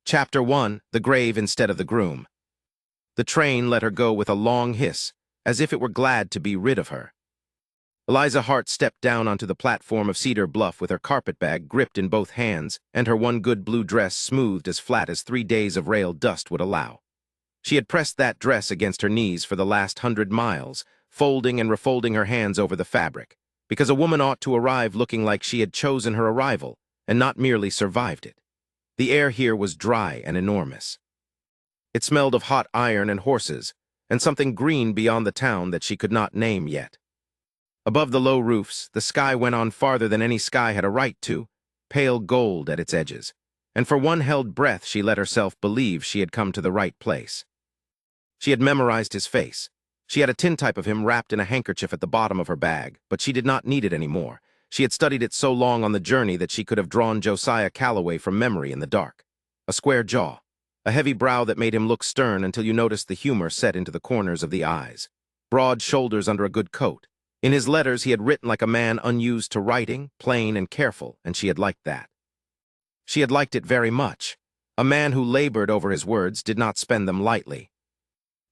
Chapter 1, The Grave Instead of the Groom. The train let her go with a long hiss, as if it were glad to be rid of her. Eliza Hart stepped down onto the platform of Cedar Bluff with her carpetbag gripped in both hands and her one good blue dress smoothed as flat as 3 days of rail dust would allow. She had pressed that dress against her knees for the last 100 miles, folding and refolding her hands over the fabric, because a woman ought to arrive looking like she had chosen her arrival and not merely survived it. The air here was dry and enormous. It smelled of hot iron and horses, and something green beyond the town that she could not name yet. Above the low roofs, the sky went on farther than any sky had a right to, pale gold at its edges, and for one held breath she let herself believe she had come to the right place. She had memorized his face. She had a tintype of him wrapped in a handkerchief at the bottom of her bag, but she did not need it anymore. She had studied it so long on the journey that she could have drawn Josiah Calloway from memory in the dark. A square jaw, a heavy brow that made him look stern until you noticed the humor set into the corners of the eyes, broad shoulders under a good coat. In his letters he had written like a man unused to writing, plain and careful, and she had liked that. She had liked it very much. A man who labored over his words did not spend them lightly.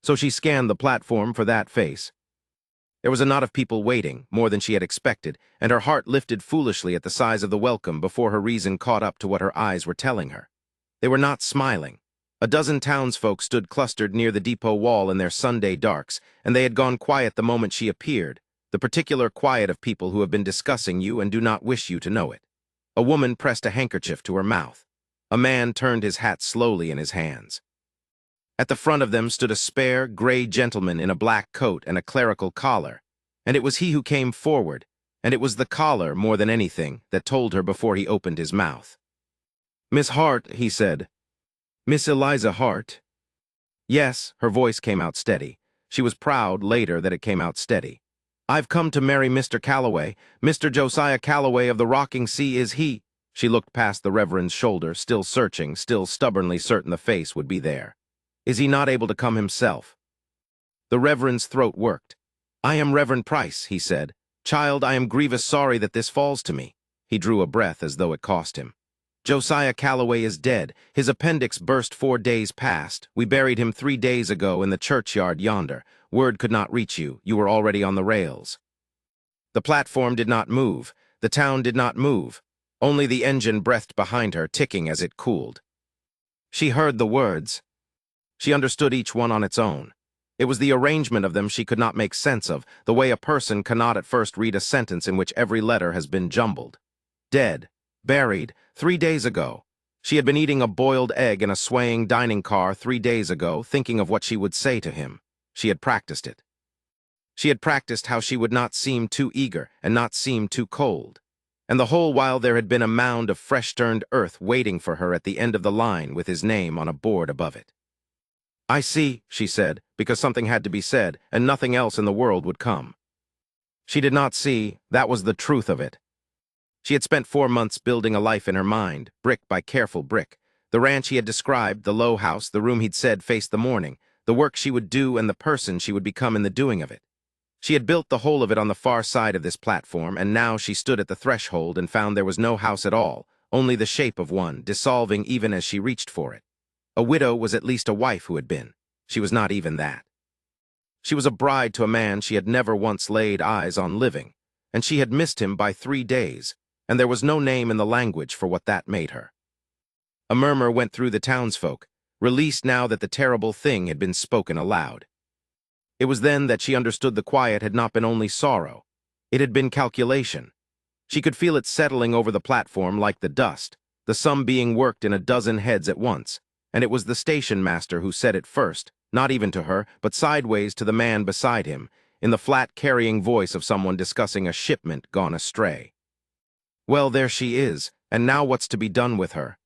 So she scanned the platform for that face. There was a knot of people waiting, more than she had expected, and her heart lifted foolishly at the size of the welcome before her reason caught up to what her eyes were telling her. They were not smiling. A dozen townsfolk stood clustered near the depot wall in their Sunday darks, and they had gone quiet the moment she appeared, the particular quiet of people who have been discussing you and do not wish you to know it. A woman pressed a handkerchief to her mouth. A man turned his hat slowly in his hands. At the front of them stood a spare, gray gentleman in a black coat and a clerical collar, and it was he who came forward, and it was the collar, more than anything, that told her before he opened his mouth. "Miss Hart," he said. "Miss Eliza Hart." Yes, her voice came out steady. She was proud, later, that it came out steady. "I've come to marry Mr. Calloway. Mr. Josiah Calloway of the Rocking Sea is he." She looked past the Reverend's shoulder, still searching, still stubbornly certain the face would be there. "Is he not able to come himself?" The Reverend's throat worked. "I am Reverend Price," he said. "Child, I am grievous sorry that this falls to me." He drew a breath as though it cost him. "Josiah Calloway is dead. His appendix burst 4 days past. We buried him 3 days ago in the churchyard yonder. Word could not reach you. You were already on the rails." The platform did not move. The town did not move. Only the engine breathed behind her, ticking as it cooled. She heard the words. She understood each one on its own. It was the arrangement of them she could not make sense of, the way a person cannot at first read a sentence in which every letter has been jumbled. Dead. Buried. 3 days ago. She had been eating a boiled egg in a swaying dining car 3 days ago, thinking of what she would say to him. She had practiced it. She had practiced how she would not seem too eager and not seem too cold. And the whole while there had been a mound of fresh-turned earth waiting for her at the end of the line with his name on a board above it. "I see," she said, because something had to be said, and nothing else in the world would come. She did not see, that was the truth of it. She had spent 4 months building a life in her mind, brick by careful brick. The ranch he had described, the low house, the room he'd said faced the morning, the work she would do and the person she would become in the doing of it. She had built the whole of it on the far side of this platform, and now she stood at the threshold and found there was no house at all, only the shape of one, dissolving even as she reached for it. A widow was at least a wife who had been. She was not even that. She was a bride to a man she had never once laid eyes on living, and she had missed him by 3 days, and there was no name in the language for what that made her. A murmur went through the townsfolk, released now that the terrible thing had been spoken aloud. It was then that she understood the quiet had not been only sorrow. It had been calculation. She could feel it settling over the platform like the dust, the sum being worked in a dozen heads at once, and it was the station master who said it first, not even to her, but sideways to the man beside him, in the flat carrying voice of someone discussing a shipment gone astray. "Well, there she is, and now what's to be done with her?"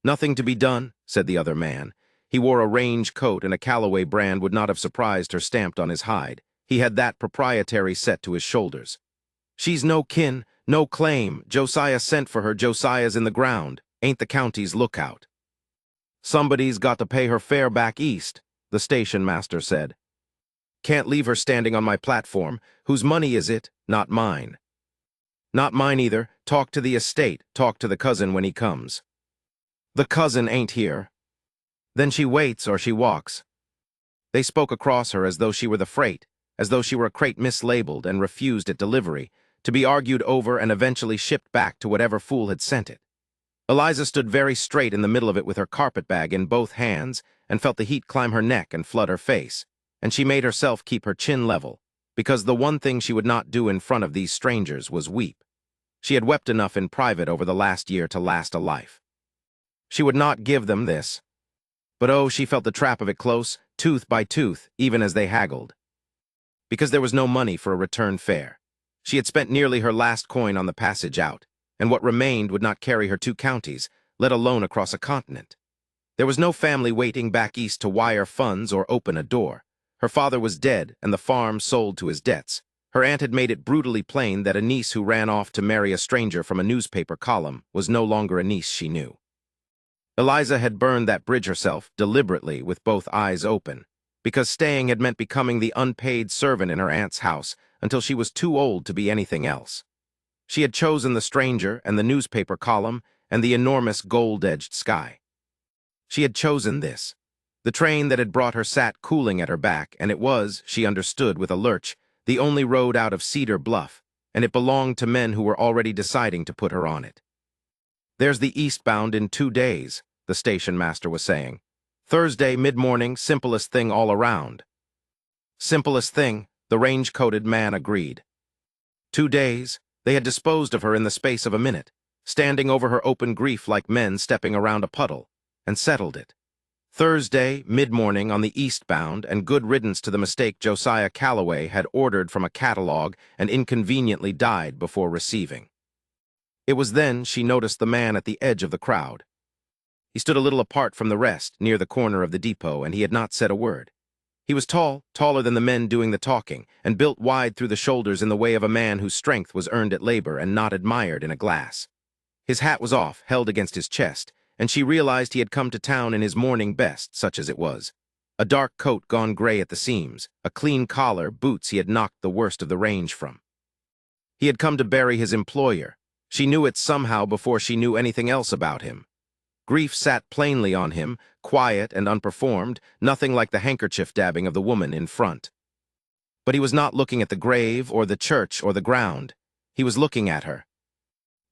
"Nothing to be done," said the other man. He wore a range coat, and a Calloway brand would not have surprised her stamped on his hide. He had that proprietary set to his shoulders. "She's no kin, no claim. Josiah sent for her. Josiah's in the ground. Ain't the county's lookout." "Somebody's got to pay her fare back east," the station master said. "Can't leave her standing on my platform. Whose money is it? Not mine." "Not mine either. Talk to the estate. Talk to the cousin when he comes." The cousin ain't here. Then she waits or she walks. They spoke across her as though she were the freight, as though she were a crate mislabeled and refused at delivery, to be argued over and eventually shipped back to whatever fool had sent it. Eliza stood very straight in the middle of it with her carpetbag in both hands and felt the heat climb her neck and flood her face, and she made herself keep her chin level, because the one thing she would not do in front of these strangers was weep. She had wept enough in private over the last year to last a life. She would not give them this. But oh, she felt the trap of it close, tooth by tooth, even as they haggled. Because there was no money for a return fare. She had spent nearly her last coin on the passage out, and what remained would not carry her 2 counties, let alone across a continent. There was no family waiting back east to wire funds or open a door. Her father was dead and the farm sold to his debts. Her aunt had made it brutally plain that a niece who ran off to marry a stranger from a newspaper column was no longer a niece she knew. Eliza had burned that bridge herself, deliberately, with both eyes open, because staying had meant becoming the unpaid servant in her aunt's house until she was too old to be anything else. She had chosen the stranger and the newspaper column and the enormous gold-edged sky. She had chosen this. The train that had brought her sat cooling at her back, and it was, she understood with a lurch, the only road out of Cedar Bluff, and it belonged to men who were already deciding to put her on it. "There's the eastbound in 2 days, the station master was saying. "Thursday, mid-morning, simplest thing all around." Simplest thing, the range-coated man agreed. 2 days, they had disposed of her in the space of a minute, standing over her open grief like men stepping around a puddle, and settled it. Thursday, mid-morning on the eastbound, and good riddance to the mistake Josiah Calloway had ordered from a catalog and inconveniently died before receiving. It was then she noticed the man at the edge of the crowd. He stood a little apart from the rest, near the corner of the depot, and he had not said a word. He was tall, taller than the men doing the talking, and built wide through the shoulders in the way of a man whose strength was earned at labor and not admired in a glass. His hat was off, held against his chest, and she realized he had come to town in his morning best, such as it was. A dark coat gone gray at the seams, a clean collar, boots he had knocked the worst of the range from. He had come to bury his employer. She knew it somehow before she knew anything else about him. Grief sat plainly on him, quiet and unperformed, nothing like the handkerchief dabbing of the woman in front. But he was not looking at the grave or the church or the ground. He was looking at her.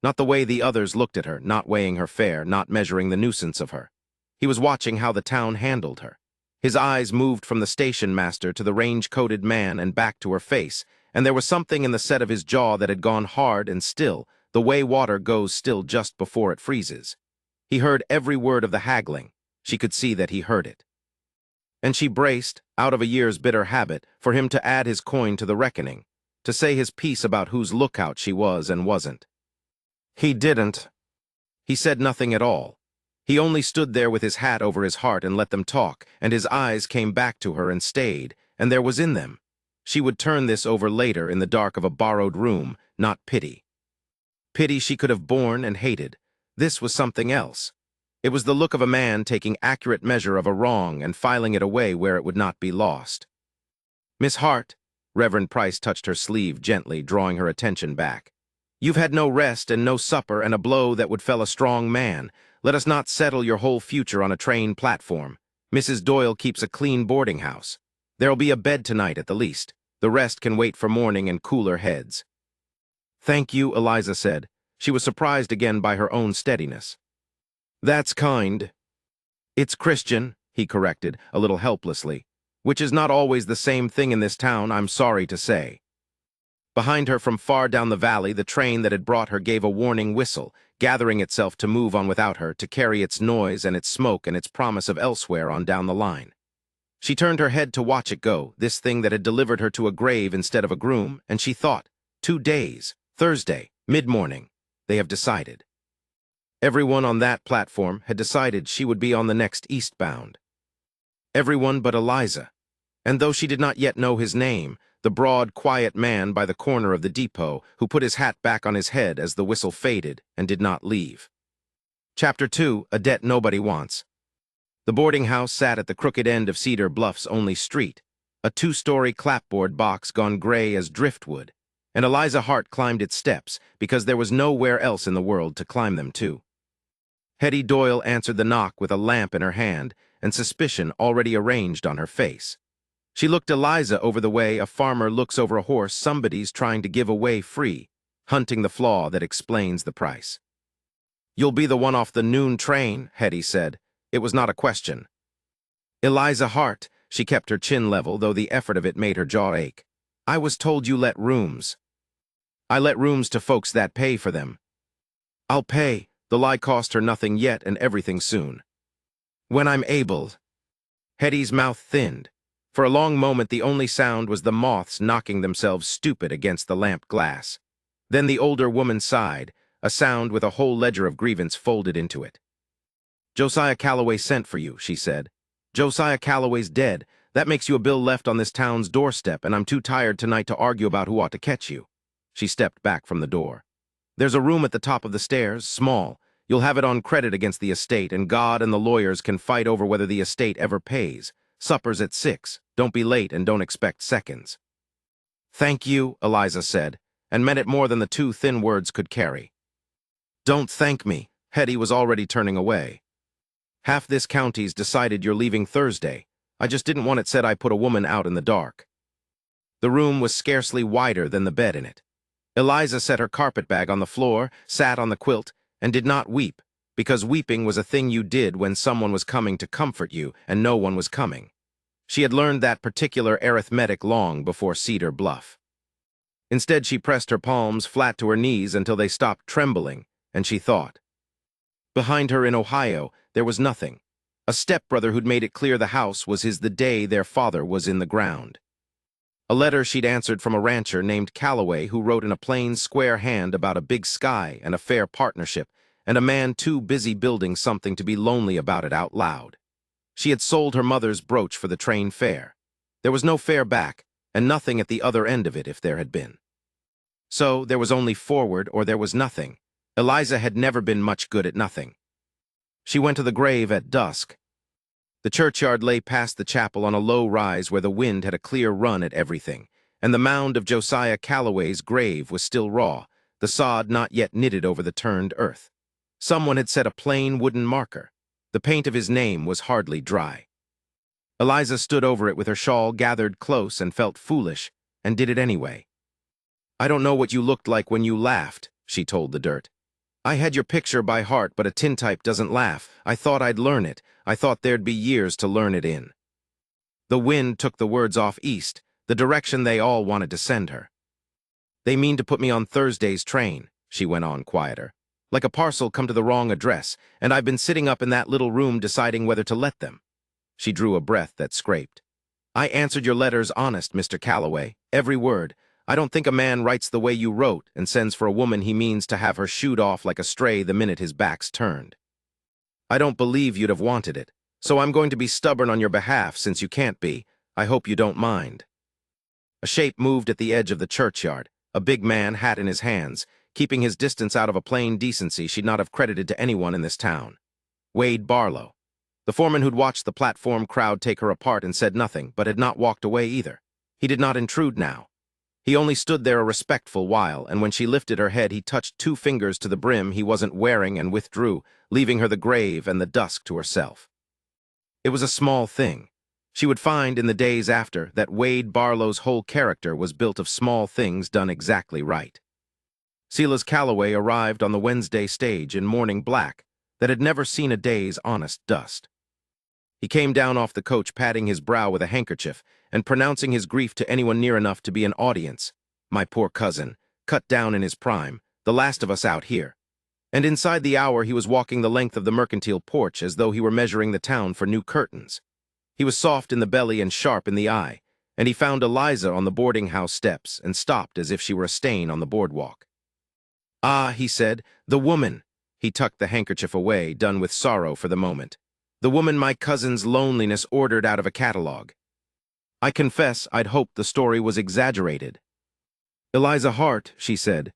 Not the way the others looked at her, not weighing her fare, not measuring the nuisance of her. He was watching how the town handled her. His eyes moved from the station master to the range-coated man and back to her face, and there was something in the set of his jaw that had gone hard and still, the way water goes still just before it freezes. He heard every word of the haggling. She could see that he heard it. And she braced, out of a year's bitter habit, for him to add his coin to the reckoning, to say his piece about whose lookout she was and wasn't. He didn't. He said nothing at all. He only stood there with his hat over his heart and let them talk, and his eyes came back to her and stayed, and there was in them. She would turn this over later in the dark of a borrowed room, not pity. Pity she could have borne and hated. This was something else. It was the look of a man taking accurate measure of a wrong and filing it away where it would not be lost. "Miss Hart," Reverend Price touched her sleeve gently, drawing her attention back. "You've had no rest and no supper and a blow that would fell a strong man. Let us not settle your whole future on a train platform. Mrs. Doyle keeps a clean boarding house. There'll be a bed tonight at the least. The rest can wait for morning and cooler heads." "Thank you," Eliza said. She was surprised again by her own steadiness. "That's kind." "It's Christian," he corrected, a little helplessly, "which is not always the same thing in this town, I'm sorry to say." Behind her from far down the valley, the train that had brought her gave a warning whistle, gathering itself to move on without her, to carry its noise and its smoke and its promise of elsewhere on down the line. She turned her head to watch it go, this thing that had delivered her to a grave instead of a groom, and she thought, 2 days, Thursday, mid-morning. They have decided. Everyone on that platform had decided she would be on the next eastbound. Everyone but Eliza. And though she did not yet know his name, the broad, quiet man by the corner of the depot who put his hat back on his head as the whistle faded and did not leave. Chapter 2, A Debt Nobody Wants. The boarding house sat at the crooked end of Cedar Bluff's only street, a 2-story clapboard box gone gray as driftwood, and Eliza Hart climbed its steps because there was nowhere else in the world to climb them to. Hetty Doyle answered the knock with a lamp in her hand and suspicion already arranged on her face. She looked Eliza over the way a farmer looks over a horse somebody's trying to give away free, hunting the flaw that explains the price. "You'll be the one off the noon train," Hetty said. It was not a question. "Eliza Hart," she kept her chin level, though the effort of it made her jaw ache. "I was told you let rooms." "I let rooms to folks that pay for them." "I'll pay." The lie cost her nothing yet and everything soon. "When I'm able." Hetty's mouth thinned. For a long moment the only sound was the moths knocking themselves stupid against the lamp glass. Then the older woman sighed, a sound with a whole ledger of grievance folded into it. "Josiah Calloway sent for you," she said. "Josiah Calloway's dead. That makes you a bill left on this town's doorstep, and I'm too tired tonight to argue about who ought to catch you." She stepped back from the door. "There's a room at the top of the stairs, small. You'll have it on credit against the estate, and God and the lawyers can fight over whether the estate ever pays. Supper's at 6. Don't be late and don't expect seconds." "Thank you," Eliza said, and meant it more than the two thin words could carry. "Don't thank me." Hetty was already turning away. "Half this county's decided you're leaving Thursday. I just didn't want it said I put a woman out in the dark." The room was scarcely wider than the bed in it. Eliza set her carpetbag on the floor, sat on the quilt, and did not weep, because weeping was a thing you did when someone was coming to comfort you and no one was coming. She had learned that particular arithmetic long before Cedar Bluff. Instead, she pressed her palms flat to her knees until they stopped trembling, and she thought. Behind her in Ohio, there was nothing. A stepbrother who'd made it clear the house was his the day their father was in the ground. A letter she'd answered from a rancher named Calloway who wrote in a plain, square hand about a big sky and a fair partnership, and a man too busy building something to be lonely about it out loud. She had sold her mother's brooch for the train fare. There was no fare back, and nothing at the other end of it if there had been. So there was only forward or there was nothing. Eliza had never been much good at nothing. She went to the grave at dusk. The churchyard lay past the chapel on a low rise where the wind had a clear run at everything, and the mound of Josiah Calloway's grave was still raw, the sod not yet knitted over the turned earth. Someone had set a plain wooden marker. The paint of his name was hardly dry. Eliza stood over it with her shawl gathered close and felt foolish, and did it anyway. "I don't know what you looked like when you laughed," she told the dirt. "I had your picture by heart, but a tintype doesn't laugh. I thought I'd learn it. I thought there'd be years to learn it in." The wind took the words off east, the direction they all wanted to send her. "They mean to put me on Thursday's train," she went on quieter. "Like a parcel come to the wrong address, and I've been sitting up in that little room deciding whether to let them." She drew a breath that scraped. "I answered your letters honest, Mr. Calloway, every word. I don't think a man writes the way you wrote and sends for a woman he means to have her shooed off like a stray the minute his back's turned. I don't believe you'd have wanted it, so I'm going to be stubborn on your behalf since you can't be. I hope you don't mind." A shape moved at the edge of the churchyard, a big man, hat in his hands, keeping his distance out of a plain decency she'd not have credited to anyone in this town. Wade Barlow. The foreman who'd watched the platform crowd take her apart and said nothing, but had not walked away either. He did not intrude now. He only stood there a respectful while, and when she lifted her head he touched 2 fingers to the brim he wasn't wearing and withdrew, leaving her the grave and the dusk to herself. It was a small thing. She would find in the days after that Wade Barlow's whole character was built of small things done exactly right. Silas Calloway arrived on the Wednesday stage in morning black that had never seen a day's honest dust. He came down off the coach patting his brow with a handkerchief and pronouncing his grief to anyone near enough to be an audience. "My poor cousin, cut down in his prime, the last of us out here." And inside the hour he was walking the length of the mercantile porch as though he were measuring the town for new curtains. He was soft in the belly and sharp in the eye, and he found Eliza on the boarding house steps and stopped as if she were a stain on the boardwalk. "Ah," he said, "the woman." He tucked the handkerchief away, done with sorrow for the moment. "The woman my cousin's loneliness ordered out of a catalog. I confess I'd hoped the story was exaggerated." "Eliza Hart," she said.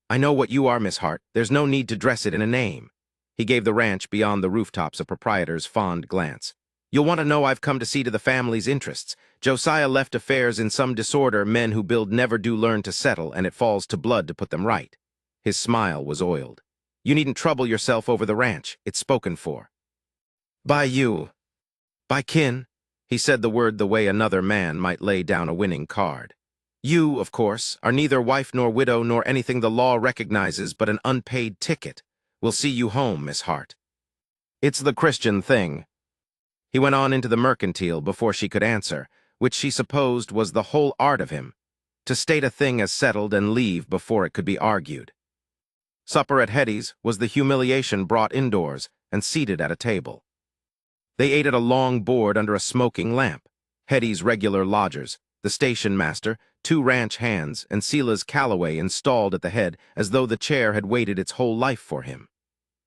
"I know what you are, Miss Hart. There's no need to dress it in a name." He gave the ranch beyond the rooftops a proprietor's fond glance. "You'll want to know I've come to see to the family's interests. Josiah left affairs in some disorder. Men who build never do learn to settle, and it falls to blood to put them right." His smile was oiled. You needn't trouble yourself over the ranch. It's spoken for. By you. By kin. He said the word the way another man might lay down a winning card. You, of course, are neither wife nor widow nor anything the law recognizes but an unpaid ticket. We'll see you home, Miss Hart. It's the Christian thing. He went on into the mercantile before she could answer, which she supposed was the whole art of him, to state a thing as settled and leave before it could be argued. Supper at Hetty's was the humiliation brought indoors and seated at a table. They ate at a long board under a smoking lamp. Hetty's regular lodgers, the station master, 2 ranch hands, and Silas Calloway installed at the head as though the chair had waited its whole life for him.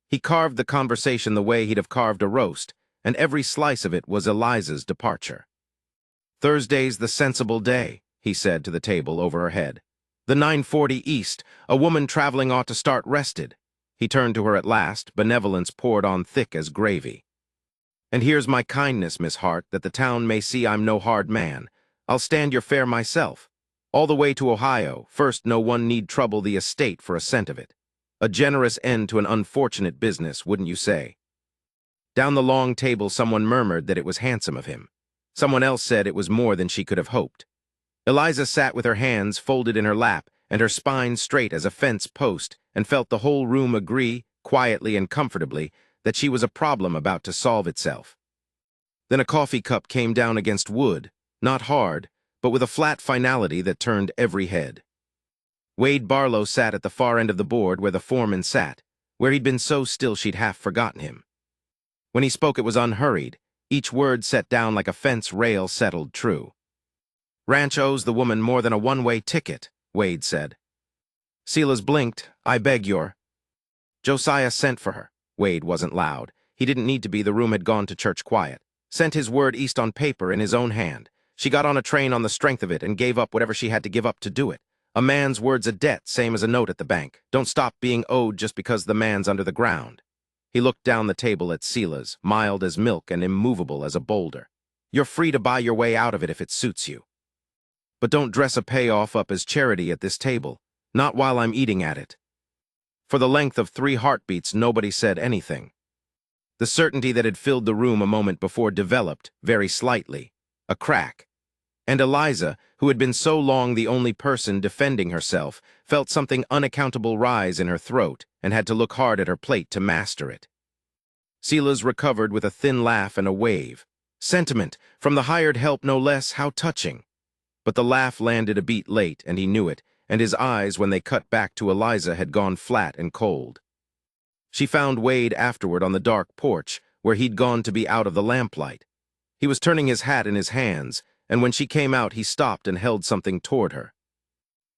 He carved the conversation the way he'd have carved a roast, and every slice of it was Eliza's departure. Thursday's the sensible day, he said to the table over her head. The 9:40 East, a woman traveling ought to start rested. He turned to her at last, benevolence poured on thick as gravy. And here's my kindness, Miss Hart, that the town may see I'm no hard man. I'll stand your fare myself. All the way to Ohio, first no one need trouble the estate for a cent of it. A generous end to an unfortunate business, wouldn't you say? Down the long table someone murmured that it was handsome of him. Someone else said it was more than she could have hoped. Eliza sat with her hands folded in her lap and her spine straight as a fence post and felt the whole room agree, quietly and comfortably, that she was a problem about to solve itself. Then a coffee cup came down against wood, not hard, but with a flat finality that turned every head. Wade Barlow sat at the far end of the board where the foreman sat, where he'd been so still she'd half forgotten him. When he spoke it was unhurried, each word set down like a fence rail settled true. Ranch owes the woman more than a one-way ticket, Wade said. Silas blinked. I beg your... Josiah sent for her. Wade wasn't loud. He didn't need to be, the room had gone to church quiet. Sent his word east on paper in his own hand. She got on a train on the strength of it and gave up whatever she had to give up to do it. A man's word's a debt, same as a note at the bank. Don't stop being owed just because the man's under the ground. He looked down the table at Silas, mild as milk and immovable as a boulder. You're free to buy your way out of it if it suits you. But don't dress a payoff up as charity at this table. Not while I'm eating at it. For the length of 3 heartbeats, nobody said anything. The certainty that had filled the room a moment before developed, very slightly, a crack. And Eliza, who had been so long the only person defending herself, felt something unaccountable rise in her throat and had to look hard at her plate to master it. Silas recovered with a thin laugh and a wave. Sentiment, from the hired help no less, how touching. But the laugh landed a beat late, and he knew it, and his eyes, when they cut back to Eliza, had gone flat and cold. She found Wade afterward on the dark porch, where he'd gone to be out of the lamplight. He was turning his hat in his hands, and when she came out he stopped and held something toward her.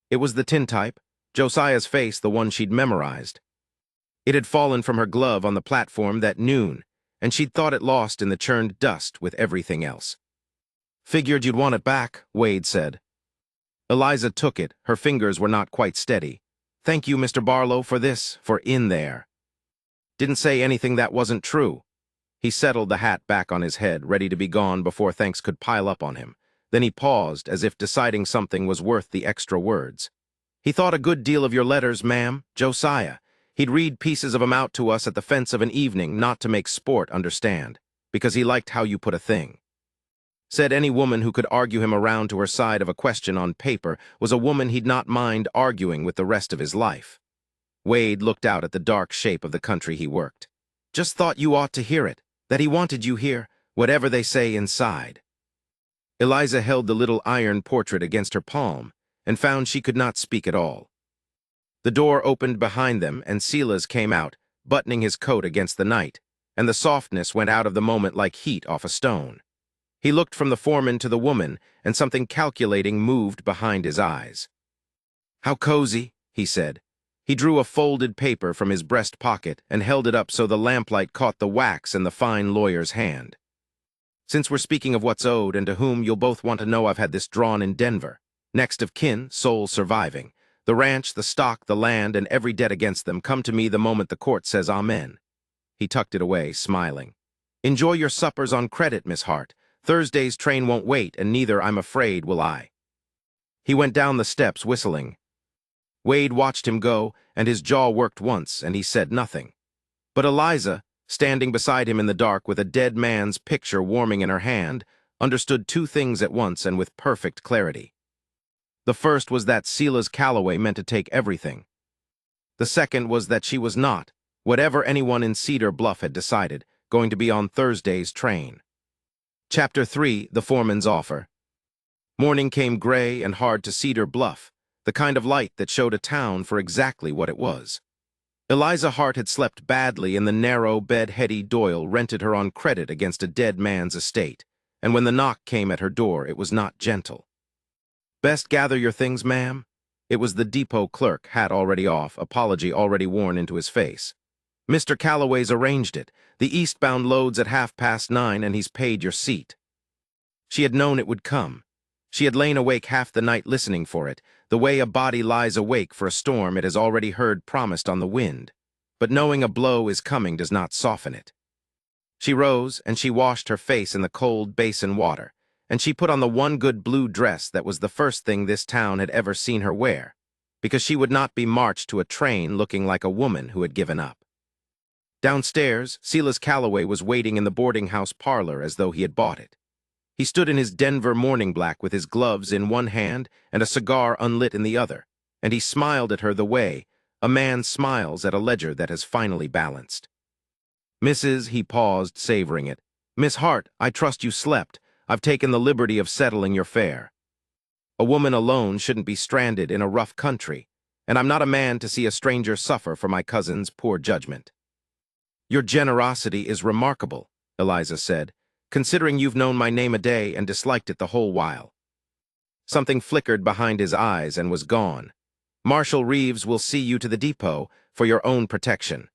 It was the tintype, Josiah's face, the one she'd memorized. It had fallen from her glove on the platform that noon, and she'd thought it lost in the churned dust with everything else. Figured you'd want it back, Wade said. Eliza took it, her fingers were not quite steady. Thank you, Mr. Barlow, for this, for in there. Didn't say anything that wasn't true. He settled the hat back on his head, ready to be gone before thanks could pile up on him. Then he paused, as if deciding something was worth the extra words. He thought a good deal of your letters, ma'am, Josiah. He'd read pieces of 'em out to us at the fence of an evening, not to make sport, understand, because he liked how you put a thing. Said any woman who could argue him around to her side of a question on paper was a woman he'd not mind arguing with the rest of his life. Wade looked out at the dark shape of the country he worked. Just thought you ought to hear it, that he wanted you here, whatever they say inside. Eliza held the little iron portrait against her palm and found she could not speak at all. The door opened behind them and Silas came out, buttoning his coat against the night, and the softness went out of the moment like heat off a stone. He looked from the foreman to the woman, and something calculating moved behind his eyes. How cozy, he said. He drew a folded paper from his breast pocket and held it up so the lamplight caught the wax in the fine lawyer's hand. Since we're speaking of what's owed and to whom, you'll both want to know I've had this drawn in Denver. Next of kin, sole surviving. The ranch, the stock, the land, and every debt against them come to me the moment the court says amen. He tucked it away, smiling. Enjoy your suppers on credit, Miss Hart. Thursday's train won't wait, and neither, I'm afraid, will I. He went down the steps whistling. Wade watched him go, and his jaw worked once, and he said nothing. But Eliza, standing beside him in the dark with a dead man's picture warming in her hand, understood two things at once and with perfect clarity. The first was that Silas Calloway meant to take everything. The second was that she was not, whatever anyone in Cedar Bluff had decided, going to be on Thursday's train. Chapter 3: The Foreman's Offer. Morning came gray and hard to Cedar Bluff, the kind of light that showed a town for exactly what it was. Eliza Hart had slept badly in the narrow bed Hetty Doyle rented her on credit against a dead man's estate, and when the knock came at her door, it was not gentle. "Best gather your things, ma'am?" It was the depot clerk, hat already off, apology already worn into his face. "Mr. Calloway's arranged it. The eastbound load's at 9:30, and he's paid your seat." She had known it would come. She had lain awake half the night listening for it, the way a body lies awake for a storm it has already heard promised on the wind. But knowing a blow is coming does not soften it. She rose, and she washed her face in the cold basin water, and she put on the one good blue dress that was the first thing this town had ever seen her wear, because she would not be marched to a train looking like a woman who had given up. Downstairs, Silas Calloway was waiting in the boarding-house parlor as though he had bought it. He stood in his Denver morning black with his gloves in one hand and a cigar unlit in the other, and he smiled at her the way a man smiles at a ledger that has finally balanced. "Mrs." he paused, savoring it. "Miss Hart, I trust you slept. I've taken the liberty of settling your fare. A woman alone shouldn't be stranded in a rough country, and I'm not a man to see a stranger suffer for my cousin's poor judgment." "Your generosity is remarkable," Eliza said, "considering you've known my name a day and disliked it the whole while." Something flickered behind his eyes and was gone. "Marshal Reeves will see you to the depot for your own protection."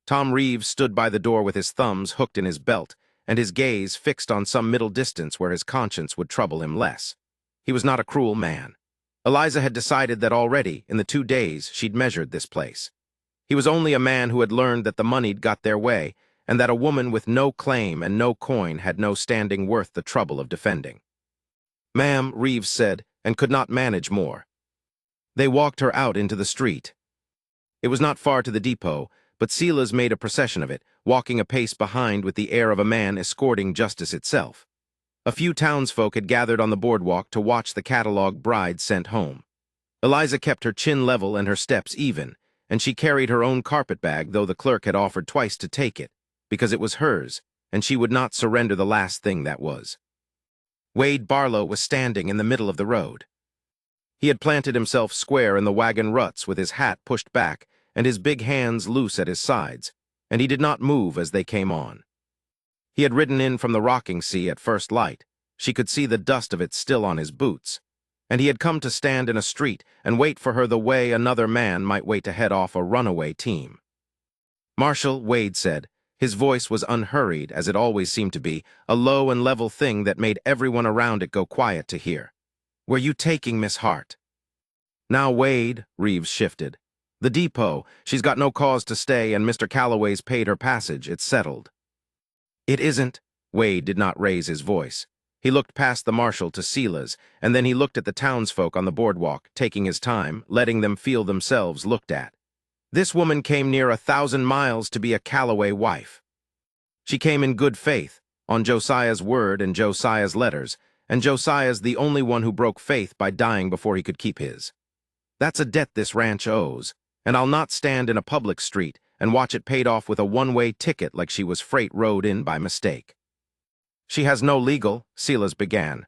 Tom Reeves stood by the door with his thumbs hooked in his belt and his gaze fixed on some middle distance where his conscience would trouble him less. He was not a cruel man. Eliza had decided that already, in the 2 days she'd measured this place. He was only a man who had learned that the money'd got their way, and that a woman with no claim and no coin had no standing worth the trouble of defending. "Ma'am," Reeves said, and could not manage more. They walked her out into the street. It was not far to the depot, but Silas made a procession of it, walking a pace behind with the air of a man escorting justice itself. A few townsfolk had gathered on the boardwalk to watch the catalog bride sent home. Eliza kept her chin level and her steps even, and she carried her own carpet bag, though the clerk had offered twice to take it, because it was hers, and she would not surrender the last thing that was. Wade Barlow was standing in the middle of the road. He had planted himself square in the wagon ruts with his hat pushed back and his big hands loose at his sides, and he did not move as they came on. He had ridden in from the rocking sea at first light. She could see the dust of it still on his boots, and he had come to stand in a street and wait for her the way another man might wait to head off a runaway team. "Marshal," Wade said. His voice was unhurried, as it always seemed to be, a low and level thing that made everyone around it go quiet to hear. "Where you taking Miss Hart?" "Now, Wade," Reeves shifted. "The depot. She's got no cause to stay, and Mr. Calloway's paid her passage. It's settled." "It isn't." Wade did not raise his voice. He looked past the marshal to Silas, and then he looked at the townsfolk on the boardwalk, taking his time, letting them feel themselves looked at. "This woman came near 1,000 miles to be a Calloway wife. She came in good faith, on Josiah's word and Josiah's letters, and Josiah's the only one who broke faith by dying before he could keep his. That's a debt this ranch owes, and I'll not stand in a public street and watch it paid off with a one-way ticket like she was freight rode in by mistake." "She has no legal," Silas began.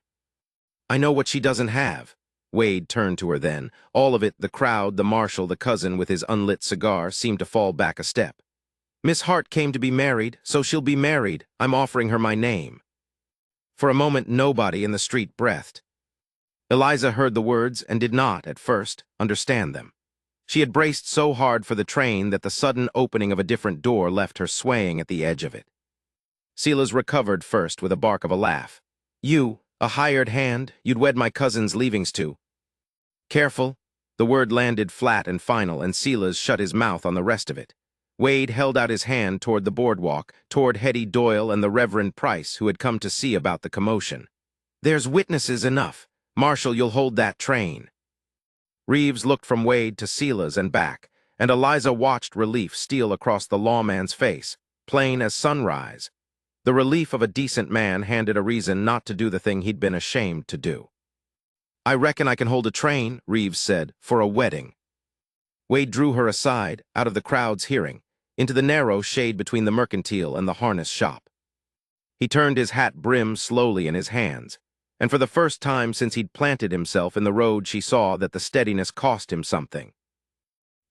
"I know what she doesn't have." Wade turned to her then. All of it, the crowd, the marshal, the cousin with his unlit cigar, seemed to fall back a step. "Miss Hart came to be married, so she'll be married. I'm offering her my name." For a moment, nobody in the street breathed. Eliza heard the words and did not, at first, understand them. She had braced so hard for the train that the sudden opening of a different door left her swaying at the edge of it. Silas recovered first with a bark of a laugh. "You, a hired hand, you'd wed my cousin's leavings to." "Careful." The word landed flat and final, and Silas shut his mouth on the rest of it. Wade held out his hand toward the boardwalk, toward Hetty Doyle and the Reverend Price, who had come to see about the commotion. "There's witnesses enough. Marshal, you'll hold that train." Reeves looked from Wade to Sila's and back, and Eliza watched relief steal across the lawman's face, plain as sunrise. The relief of a decent man handed a reason not to do the thing he'd been ashamed to do. "I reckon I can hold a train," Reeves said, "for a wedding." Wade drew her aside, out of the crowd's hearing, into the narrow shade between the mercantile and the harness shop. He turned his hat brim slowly in his hands, and for the first time since he'd planted himself in the road she saw that the steadiness cost him something.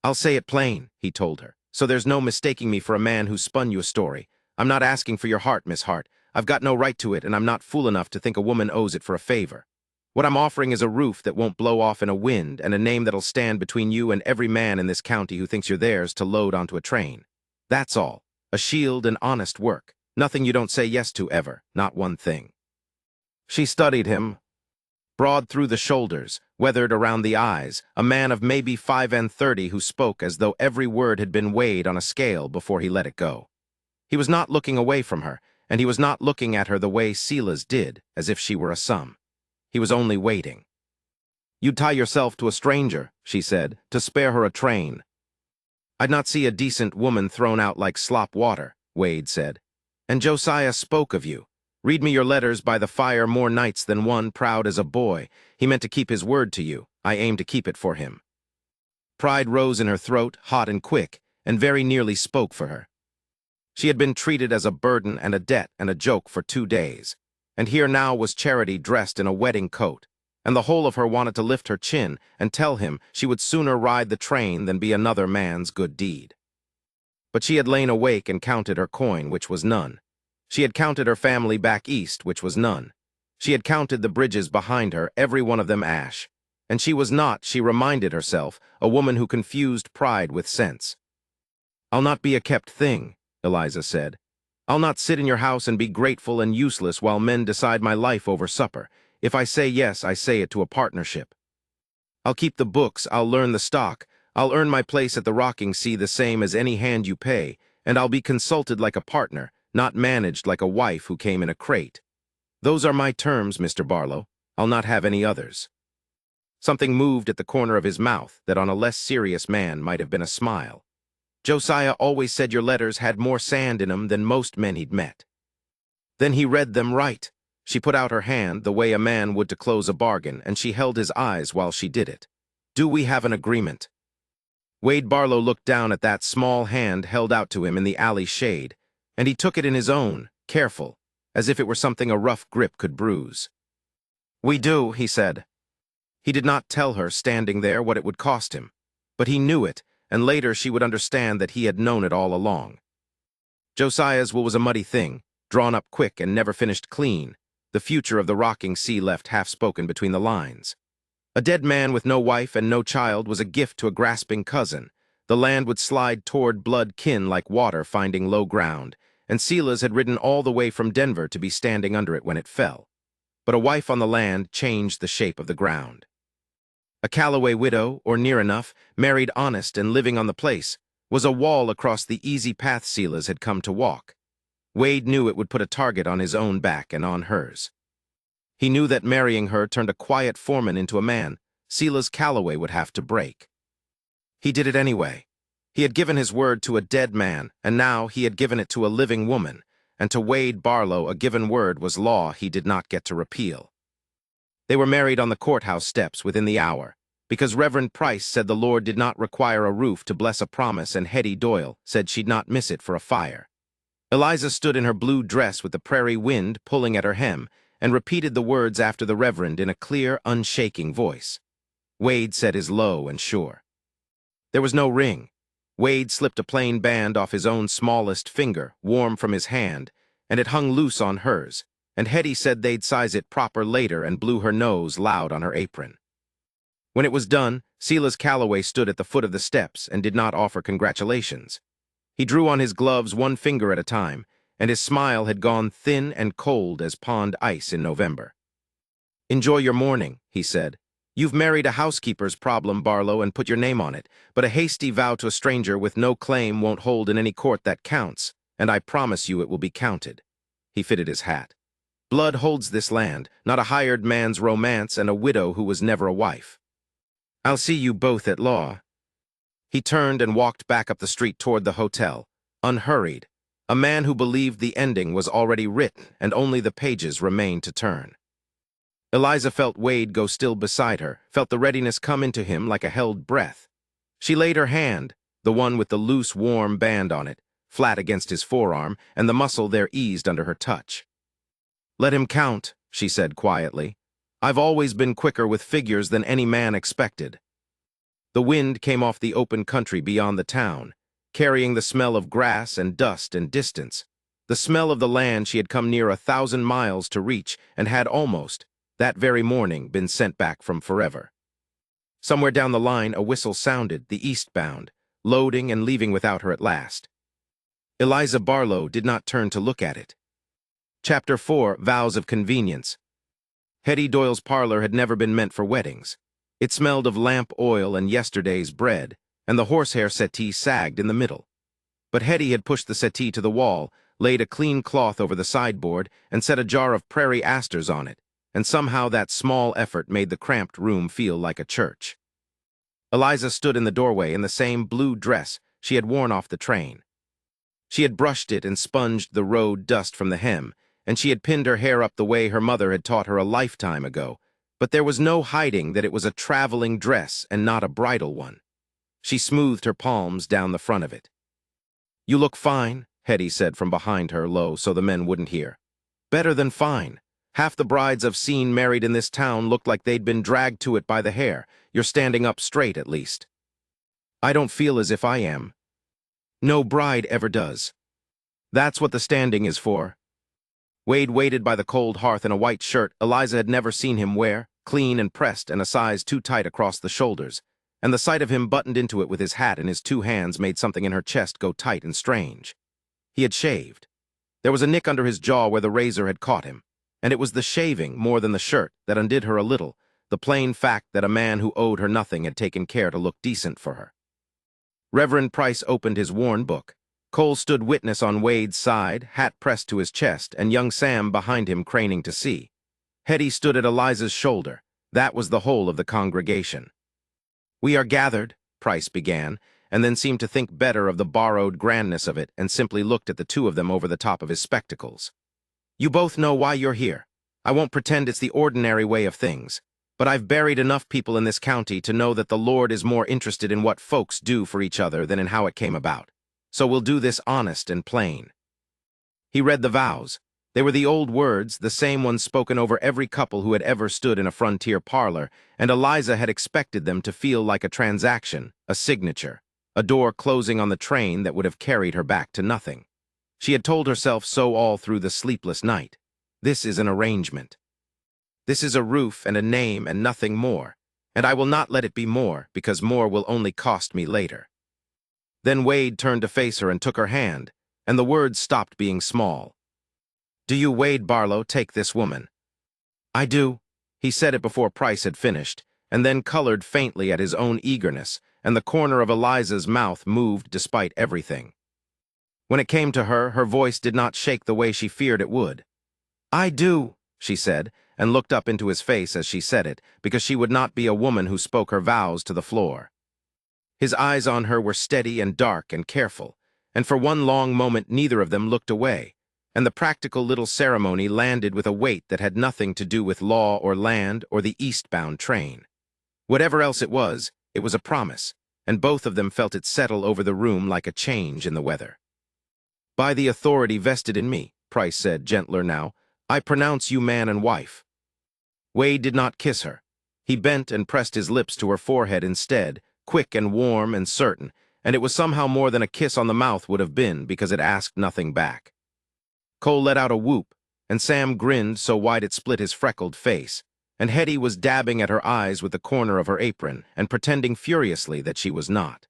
"I'll say it plain," he told her, "so there's no mistaking me for a man who spun you a story. I'm not asking for your heart, Miss Hart. I've got no right to it, and I'm not fool enough to think a woman owes it for a favor. What I'm offering is a roof that won't blow off in a wind and a name that'll stand between you and every man in this county who thinks you're theirs to load onto a train. That's all. A shield and honest work. Nothing you don't say yes to ever, not one thing." She studied him. Broad through the shoulders, weathered around the eyes, a man of maybe 35 who spoke as though every word had been weighed on a scale before he let it go. He was not looking away from her, and he was not looking at her the way Sila's did, as if she were a sum. He was only waiting. "You'd tie yourself to a stranger," she said, "to spare her a train." "I'd not see a decent woman thrown out like slop water," Wade said. "And Josiah spoke of you. Read me your letters by the fire more nights than one, proud as a boy. He meant to keep his word to you. I aim to keep it for him." Pride rose in her throat, hot and quick, and very nearly spoke for her. She had been treated as a burden and a debt and a joke for 2 days. And here now was Charity dressed in a wedding coat, and the whole of her wanted to lift her chin and tell him she would sooner ride the train than be another man's good deed. But she had lain awake and counted her coin, which was none. She had counted her family back east, which was none. She had counted the bridges behind her, every one of them ash. And she was not, she reminded herself, a woman who confused pride with sense. "I'll not be a kept thing," Eliza said. "I'll not sit in your house and be grateful and useless while men decide my life over supper. If I say yes, I say it to a partnership. I'll keep the books, I'll learn the stock, I'll earn my place at the rocking sea the same as any hand you pay, and I'll be consulted like a partner, not managed like a wife who came in a crate. Those are my terms, Mr. Barlow. I'll not have any others." Something moved at the corner of his mouth that on a less serious man might have been a smile. "Josiah always said your letters had more sand in 'em than most men he'd met." "Then he read them right." She put out her hand the way a man would to close a bargain, and she held his eyes while she did it. "Do we have an agreement?" Wade Barlow looked down at that small hand held out to him in the alley shade, and he took it in his own, careful, as if it were something a rough grip could bruise. "We do," he said. He did not tell her, standing there, what it would cost him, but he knew it, and later she would understand that he had known it all along. Josiah's will was a muddy thing, drawn up quick and never finished clean, the future of the rocking sea left half-spoken between the lines. A dead man with no wife and no child was a gift to a grasping cousin. The land would slide toward blood kin like water finding low ground, and Sila's had ridden all the way from Denver to be standing under it when it fell. But a wife on the land changed the shape of the ground. A Callaway widow, or near enough, married honest and living on the place, was a wall across the easy path Sila's had come to walk. Wade knew it would put a target on his own back and on hers. He knew that marrying her turned a quiet foreman into a man Sila's Callaway would have to break. He did it anyway. He had given his word to a dead man, and now he had given it to a living woman, and to Wade Barlow a given word was law he did not get to repeal. They were married on the courthouse steps within the hour, because Reverend Price said the Lord did not require a roof to bless a promise, and Hetty Doyle said she'd not miss it for a fire. Eliza stood in her blue dress with the prairie wind pulling at her hem, and repeated the words after the Reverend in a clear, unshaking voice. Wade said his low and sure. There was no ring. Wade slipped a plain band off his own smallest finger, warm from his hand, and it hung loose on hers, and Hetty said they'd size it proper later and blew her nose loud on her apron. When it was done, Sila's Callaway stood at the foot of the steps and did not offer congratulations. He drew on his gloves one finger at a time, and his smile had gone thin and cold as pond ice in November. "Enjoy your morning," he said. "You've married a housekeeper's problem, Barlow, and put your name on it, but a hasty vow to a stranger with no claim won't hold in any court that counts, and I promise you it will be counted." He fitted his hat. "Blood holds this land, not a hired man's romance and a widow who was never a wife." I'll see you both at law. He turned and walked back up the street toward the hotel, unhurried, a man who believed the ending was already written and only the pages remained to turn. Eliza felt Wade go still beside her, felt the readiness come into him like a held breath. She laid her hand, the one with the loose, warm band on it, flat against his forearm, and the muscle there eased under her touch. "Let him count," she said quietly. "I've always been quicker with figures than any man expected." The wind came off the open country beyond the town, carrying the smell of grass and dust and distance, the smell of the land she had come near 1,000 miles to reach and had almost, that very morning, been sent back from forever. Somewhere down the line a whistle sounded, the eastbound, loading and leaving without her at last. Eliza Barlow did not turn to look at it. Chapter 4, Vows of Convenience. Hetty Doyle's parlor had never been meant for weddings. It smelled of lamp oil and yesterday's bread, and the horsehair settee sagged in the middle. But Hetty had pushed the settee to the wall, laid a clean cloth over the sideboard, and set a jar of prairie asters on it, and somehow that small effort made the cramped room feel like a church. Eliza stood in the doorway in the same blue dress she had worn off the train. She had brushed it and sponged the road dust from the hem, and she had pinned her hair up the way her mother had taught her a lifetime ago, but there was no hiding that it was a traveling dress and not a bridal one. She smoothed her palms down the front of it. "You look fine," Hetty said from behind her, low, so the men wouldn't hear. "Better than fine. Half the brides I've seen married in this town looked like they'd been dragged to it by the hair. You're standing up straight, at least." "I don't feel as if I am." "No bride ever does. That's what the standing is for." Wade waited by the cold hearth in a white shirt Eliza had never seen him wear, clean and pressed and a size too tight across the shoulders, and the sight of him buttoned into it with his hat in his two hands made something in her chest go tight and strange. He had shaved. There was a nick under his jaw where the razor had caught him, and it was the shaving, more than the shirt, that undid her a little, the plain fact that a man who owed her nothing had taken care to look decent for her. Reverend Price opened his worn book. Cole stood witness on Wade's side, hat pressed to his chest, and young Sam behind him craning to see. Hetty stood at Eliza's shoulder. That was the whole of the congregation. "We are gathered," Price began, and then seemed to think better of the borrowed grandness of it and simply looked at the two of them over the top of his spectacles. "You both know why you're here. I won't pretend it's the ordinary way of things, but I've buried enough people in this county to know that the Lord is more interested in what folks do for each other than in how it came about. So we'll do this honest and plain." He read the vows. They were the old words, the same ones spoken over every couple who had ever stood in a frontier parlor, and Eliza had expected them to feel like a transaction, a signature, a door closing on the train that would have carried her back to nothing. She had told herself so all through the sleepless night. This is an arrangement. This is a roof and a name and nothing more, and I will not let it be more, because more will only cost me later. Then Wade turned to face her and took her hand, and the words stopped being small. "Do you, Wade Barlow, take this woman?" "I do." He said it before Price had finished, and then colored faintly at his own eagerness, and the corner of Eliza's mouth moved despite everything. When it came to her, her voice did not shake the way she feared it would. "I do," she said, and looked up into his face as she said it, because she would not be a woman who spoke her vows to the floor. His eyes on her were steady and dark and careful, and for one long moment neither of them looked away, and the practical little ceremony landed with a weight that had nothing to do with law or land or the eastbound train. Whatever else it was a promise, and both of them felt it settle over the room like a change in the weather. "By the authority vested in me," Price said, gentler now, "I pronounce you man and wife." Wade did not kiss her. He bent and pressed his lips to her forehead instead, quick and warm and certain, and it was somehow more than a kiss on the mouth would have been because it asked nothing back. Cole let out a whoop, and Sam grinned so wide it split his freckled face, and Hetty was dabbing at her eyes with the corner of her apron and pretending furiously that she was not.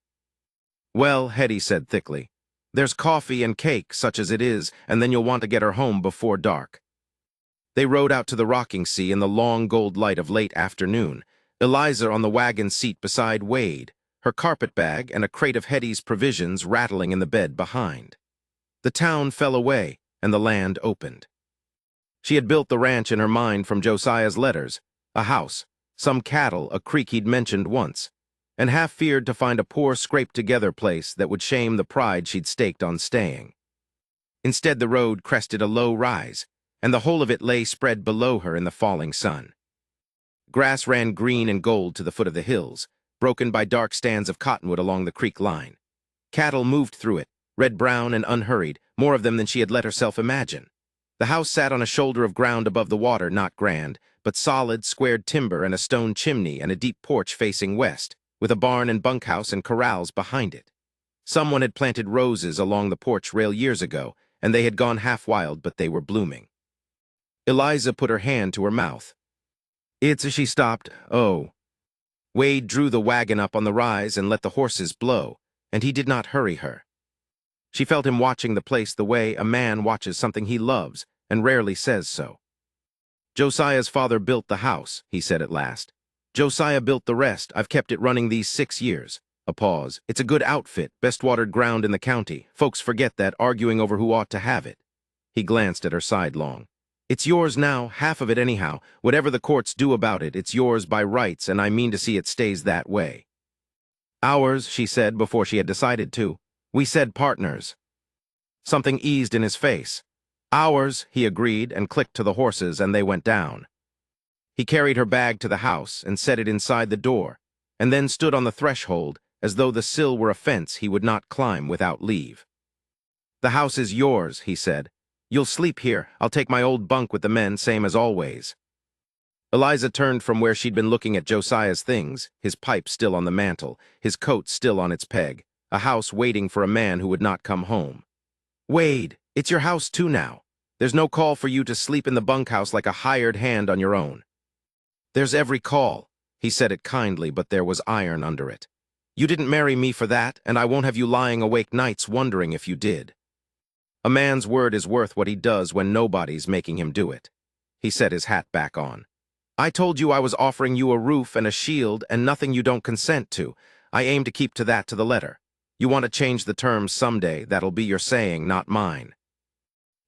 "Well," Hetty said thickly, "there's coffee and cake, such as it is, and then you'll want to get her home before dark." They rode out to the rocking sea in the long gold light of late afternoon, Eliza on the wagon seat beside Wade, her carpetbag and a crate of Hetty's provisions rattling in the bed behind. The town fell away, and the land opened. She had built the ranch in her mind from Josiah's letters, a house, some cattle, a creek he'd mentioned once, and half feared to find a poor scraped-together place that would shame the pride she'd staked on staying. Instead, the road crested a low rise, and the whole of it lay spread below her in the falling sun. Grass ran green and gold to the foot of the hills, broken by dark stands of cottonwood along the creek line. Cattle moved through it, red-brown and unhurried, more of them than she had let herself imagine. The house sat on a shoulder of ground above the water, not grand, but solid, squared timber and a stone chimney and a deep porch facing west, with a barn and bunkhouse and corrals behind it. Someone had planted roses along the porch rail years ago, and they had gone half wild, but they were blooming. Eliza put her hand to her mouth. She stopped. Oh. Wade drew the wagon up on the rise and let the horses blow, and he did not hurry her. She felt him watching the place the way a man watches something he loves and rarely says so. Josiah's father built the house, he said at last. Josiah built the rest. I've kept it running these 6 years. A pause. It's a good outfit, best watered ground in the county. Folks forget that, arguing over who ought to have it. He glanced at her sidelong. It's yours now, half of it anyhow. Whatever the courts do about it, it's yours by rights, and I mean to see it stays that way. Ours, she said before she had decided to. We said partners. Something eased in his face. Ours, he agreed, and clicked to the horses, and they went down. He carried her bag to the house and set it inside the door, and then stood on the threshold as though the sill were a fence he would not climb without leave. The house is yours, he said. You'll sleep here. I'll take my old bunk with the men, same as always. Eliza turned from where she'd been looking at Josiah's things, his pipe still on the mantel, his coat still on its peg, a house waiting for a man who would not come home. Wade, it's your house too now. There's no call for you to sleep in the bunkhouse like a hired hand on your own. There's every call. He said it kindly, but there was iron under it. You didn't marry me for that, and I won't have you lying awake nights wondering if you did. A man's word is worth what he does when nobody's making him do it. He set his hat back on. I told you I was offering you a roof and a shield and nothing you don't consent to. I aim to keep to that to the letter. You want to change the terms someday, that'll be your saying, not mine.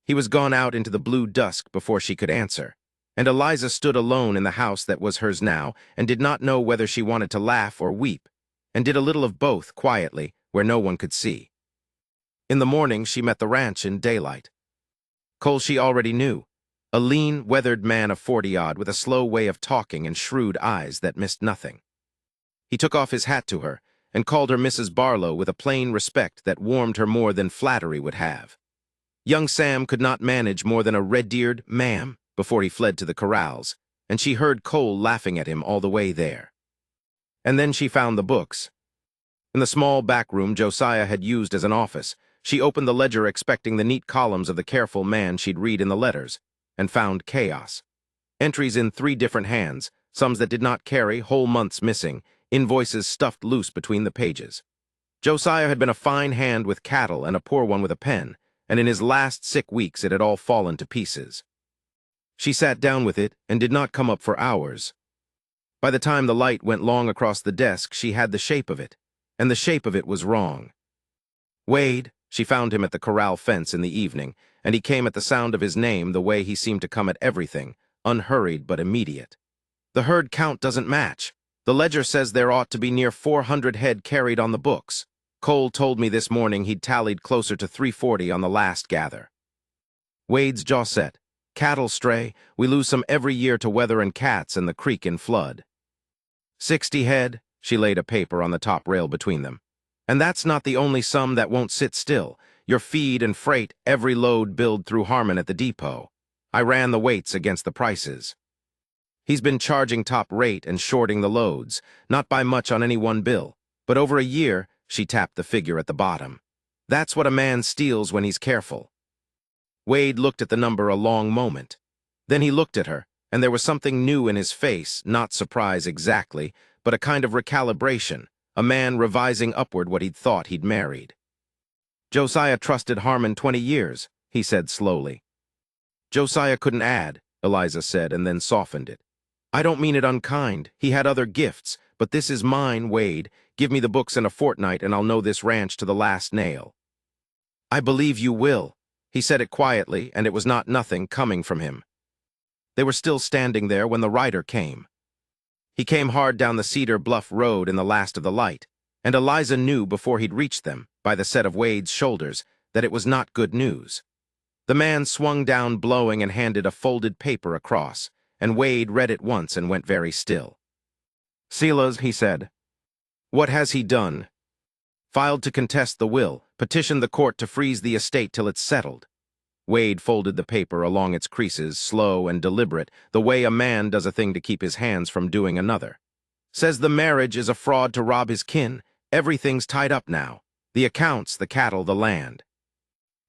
He was gone out into the blue dusk before she could answer, and Eliza stood alone in the house that was hers now and did not know whether she wanted to laugh or weep, and did a little of both quietly, where no one could see. In the morning, she met the ranch in daylight. Cole she already knew, a lean, weathered man of 40-odd with a slow way of talking and shrewd eyes that missed nothing. He took off his hat to her and called her Mrs. Barlow with a plain respect that warmed her more than flattery would have. Young Sam could not manage more than a red-eared ma'am before he fled to the corrals, and she heard Cole laughing at him all the way there. And then she found the books. In the small back room Josiah had used as an office, she opened the ledger expecting the neat columns of the careful man she'd read in the letters, and found chaos. Entries in 3 different hands, sums that did not carry, whole months missing, invoices stuffed loose between the pages. Josiah had been a fine hand with cattle and a poor one with a pen, and in his last sick weeks it had all fallen to pieces. She sat down with it and did not come up for hours. By the time the light went long across the desk, she had the shape of it, and the shape of it was wrong. Wade, she found him at the corral fence in the evening, and he came at the sound of his name the way he seemed to come at everything, unhurried but immediate. The herd count doesn't match. The ledger says there ought to be near 400 head carried on the books. Cole told me this morning he'd tallied closer to 340 on the last gather. Wade's jaw set. Cattle stray, we lose some every year to weather and cats and the creek in flood. 60 head, she laid a paper on the top rail between them. And that's not the only sum that won't sit still. Your feed and freight, every load billed through Harmon at the depot. I ran the weights against the prices. He's been charging top rate and shorting the loads, not by much on any one bill, but over a year, she tapped the figure at the bottom. That's what a man steals when he's careful. Wade looked at the number a long moment. Then he looked at her, and there was something new in his face, not surprise exactly, but a kind of recalibration, a man revising upward what he'd thought he'd married. Josiah trusted Harmon 20 years, he said slowly. Josiah couldn't add, Eliza said, and then softened it. I don't mean it unkind. He had other gifts, but this is mine, Wade. Give me the books in a fortnight and I'll know this ranch to the last nail. I believe you will. He said it quietly, and it was not nothing coming from him. They were still standing there when the rider came. He came hard down the Cedar Bluff Road in the last of the light, and Eliza knew before he'd reached them, by the set of Wade's shoulders, that it was not good news. The man swung down blowing and handed a folded paper across, and Wade read it once and went very still. "Silas," he said. "What has he done?" "Filed to contest the will, petitioned the court to freeze the estate till it's settled." Wade folded the paper along its creases, slow and deliberate, the way a man does a thing to keep his hands from doing another. "Says the marriage is a fraud to rob his kin. Everything's tied up now. The accounts, the cattle, the land.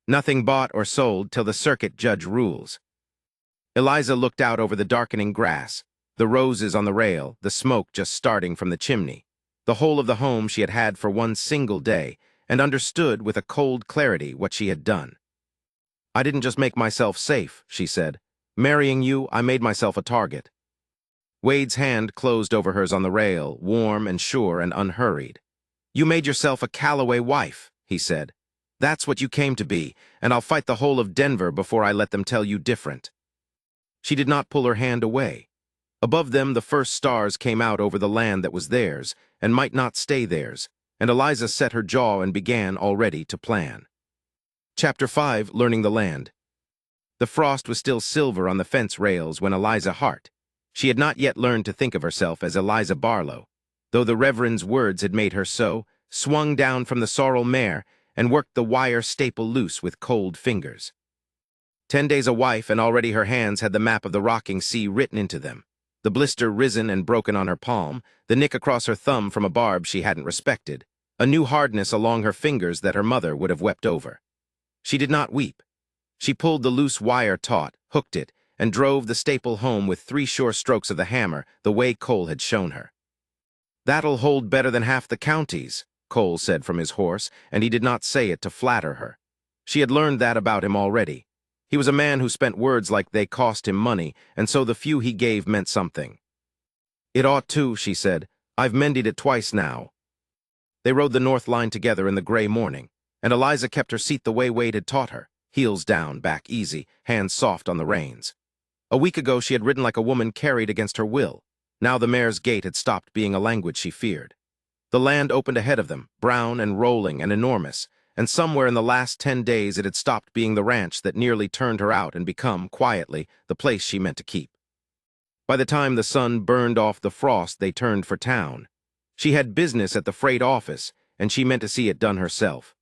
Nothing bought or sold till the circuit judge rules." Eliza looked out over the darkening grass, the roses on the rail, the smoke just starting from the chimney, the whole of the home she had had for one single day, and understood with a cold clarity what she had done. "I didn't just make myself safe," she said. "Marrying you, I made myself a target." Wade's hand closed over hers on the rail, warm and sure and unhurried. "You made yourself a Calloway wife," he said. "That's what you came to be, and I'll fight the whole of Denver before I let them tell you different." She did not pull her hand away. Above them, the first stars came out over the land that was theirs, and might not stay theirs, and Eliza set her jaw and began already to plan. Chapter 5, Learning the Land. The frost was still silver on the fence rails when Eliza Hart. She had not yet learned to think of herself as Eliza Barlow, though the Reverend's words had made her so, swung down from the sorrel mare and worked the wire staple loose with cold fingers. 10 days a wife, and already her hands had the map of the rocking sea written into them, the blister risen and broken on her palm, the nick across her thumb from a barb she hadn't respected, a new hardness along her fingers that her mother would have wept over. She did not weep. She pulled the loose wire taut, hooked it, and drove the staple home with 3 sure strokes of the hammer, the way Cole had shown her. "That'll hold better than half the counties," Cole said from his horse, and he did not say it to flatter her. She had learned that about him already. He was a man who spent words like they cost him money, and so the few he gave meant something. "It ought to," she said. "I've mended it twice now." They rode the north line together in the gray morning, and Eliza kept her seat the way Wade had taught her, heels down, back easy, hands soft on the reins. A week ago she had ridden like a woman carried against her will. Now the mare's gait had stopped being a language she feared. The land opened ahead of them, brown and rolling and enormous, and somewhere in the last 10 days it had stopped being the ranch that nearly turned her out and become, quietly, the place she meant to keep. By the time the sun burned off the frost, they turned for town. She had business at the freight office, and she meant to see it done herself.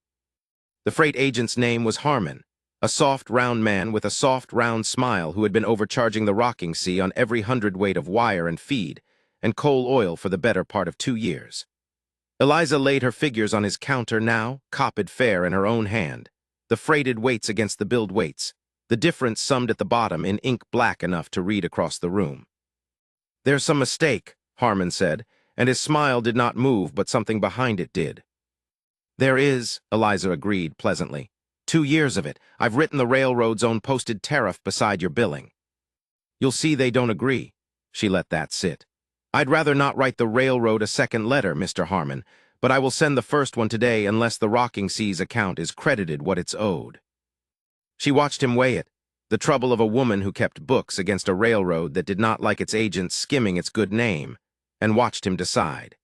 The freight agent's name was Harmon, a soft, round man with a soft, round smile who had been overcharging the rocking sea on every hundredweight of wire and feed and coal oil for the better part of 2 years. Eliza laid her figures on his counter now, copied fair in her own hand, the freighted weights against the billed weights, the difference summed at the bottom in ink black enough to read across the room. "There's some mistake," Harmon said, and his smile did not move, but something behind it did. "There is," Eliza agreed pleasantly. 2 years of it. I've written the railroad's own posted tariff beside your billing." "You'll see they don't agree." She let that sit. "I'd rather not write the railroad a second letter, Mr. Harmon, but I will send the first one today unless the Rocking Seas account is credited what it's owed." She watched him weigh it, the trouble of a woman who kept books against a railroad that did not like its agents skimming its good name, and watched him decide.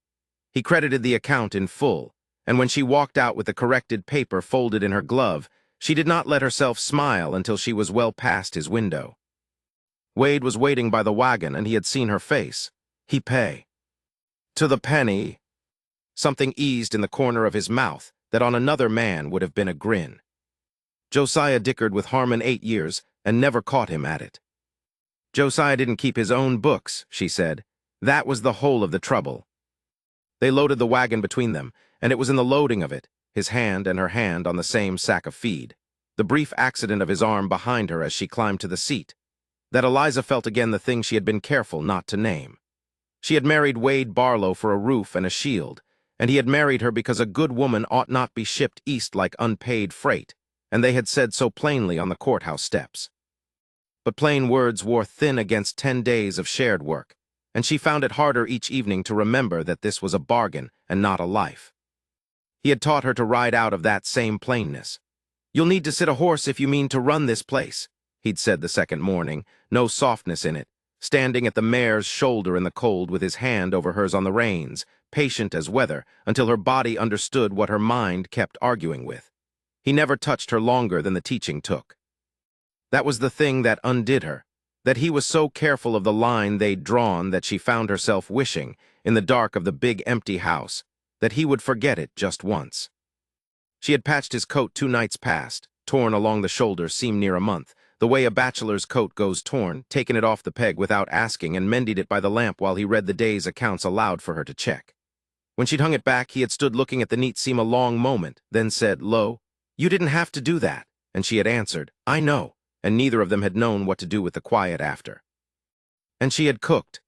He credited the account in full, and when she walked out with the corrected paper folded in her glove, she did not let herself smile until she was well past his window. Wade was waiting by the wagon, and he had seen her face. "He pay." "To the penny." Something eased in the corner of his mouth that on another man would have been a grin. Josiah dickered with Harmon 8 years and never caught him at it. "Josiah didn't keep his own books," she said. "That was the whole of the trouble." They loaded the wagon between them, and it was in the loading of it, his hand and her hand on the same sack of feed, the brief accident of his arm behind her as she climbed to the seat, that Eliza felt again the thing she had been careful not to name. She had married Wade Barlow for a roof and a shield, and he had married her because a good woman ought not be shipped east like unpaid freight, and they had said so plainly on the courthouse steps. But plain words wore thin against 10 days of shared work, and she found it harder each evening to remember that this was a bargain and not a life. He had taught her to ride out of that same plainness. "You'll need to sit a horse if you mean to run this place," he'd said the second morning, no softness in it, standing at the mare's shoulder in the cold with his hand over hers on the reins, patient as weather, until her body understood what her mind kept arguing with. He never touched her longer than the teaching took. That was the thing that undid her, that he was so careful of the line they'd drawn that she found herself wishing, in the dark of the big empty house, that he would forget it just once. She had patched his coat 2 nights past, torn along the shoulder seemed near a month, the way a bachelor's coat goes torn, taken it off the peg without asking and mended it by the lamp while he read the day's accounts aloud for her to check. When she'd hung it back, he had stood looking at the neat seam a long moment, then said, "Lo, you didn't have to do that," and she had answered, "I know," and neither of them had known what to do with the quiet after. And she had cooked.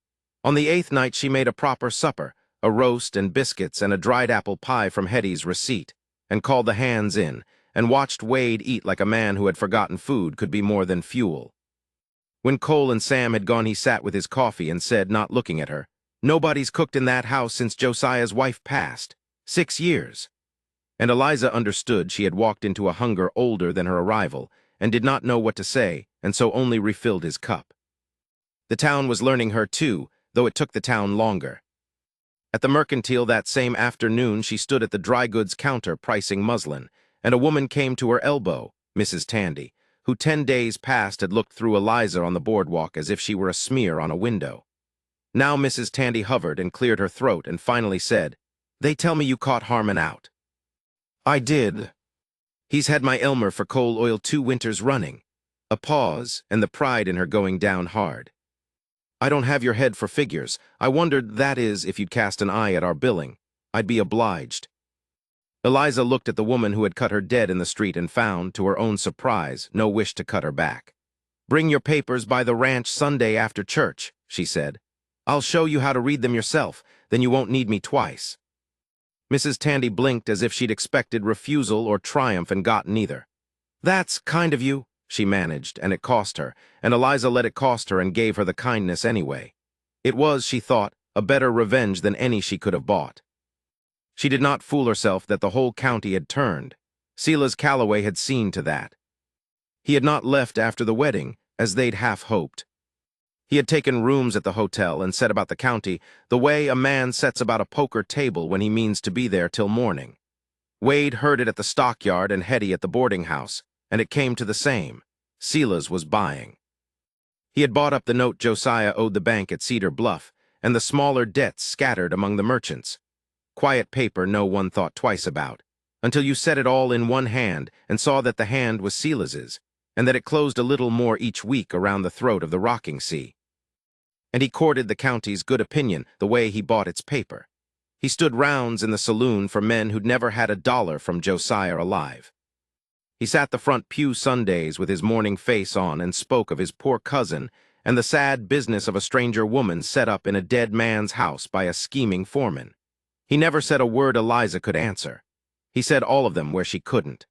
On the 8th night she made a proper supper, a roast and biscuits and a dried apple pie from Hetty's receipt, and called the hands in, and watched Wade eat like a man who had forgotten food could be more than fuel. When Cole and Sam had gone, he sat with his coffee and said, not looking at her, "Nobody's cooked in that house since Josiah's wife passed. 6 years." And Eliza understood she had walked into a hunger older than her arrival, and did not know what to say, and so only refilled his cup. The town was learning her too, though it took the town longer. At the mercantile that same afternoon she stood at the dry goods counter pricing muslin, and a woman came to her elbow, Mrs. Tandy, who 10 days past had looked through Eliza on the boardwalk as if she were a smear on a window. Now Mrs. Tandy hovered and cleared her throat and finally said, "They tell me you caught Harmon out." "I did. He's had my Elmer for coal oil 2 winters running." A pause, and the pride in her going down hard. "I don't have your head for figures. I wondered, that is, if you'd cast an eye at our billing. I'd be obliged." Eliza looked at the woman who had cut her dead in the street and found, to her own surprise, no wish to cut her back. "Bring your papers by the ranch Sunday after church," she said. "I'll show you how to read them yourself, then you won't need me twice." Mrs. Tandy blinked as if she'd expected refusal or triumph and got neither. "That's kind of you," she managed, and it cost her, and Eliza let it cost her and gave her the kindness anyway. It was, she thought, a better revenge than any she could have bought. She did not fool herself that the whole county had turned. Silas Calloway had seen to that. He had not left after the wedding, as they'd half hoped. He had taken rooms at the hotel and set about the county the way a man sets about a poker table when he means to be there till morning. Wade heard it at the stockyard and Hetty at the boarding house, and it came to the same. Silas was buying. He had bought up the note Josiah owed the bank at Cedar Bluff, and the smaller debts scattered among the merchants. Quiet paper no one thought twice about, until you set it all in one hand and saw that the hand was Silas's, and that it closed a little more each week around the throat of the rocking sea. And he courted the county's good opinion the way he bought its paper. He stood rounds in the saloon for men who'd never had $1 from Josiah alive. He sat the front pew Sundays with his morning face on and spoke of his poor cousin and the sad business of a stranger woman set up in a dead man's house by a scheming foreman. He never said a word Eliza could answer. He said all of them where she couldn't.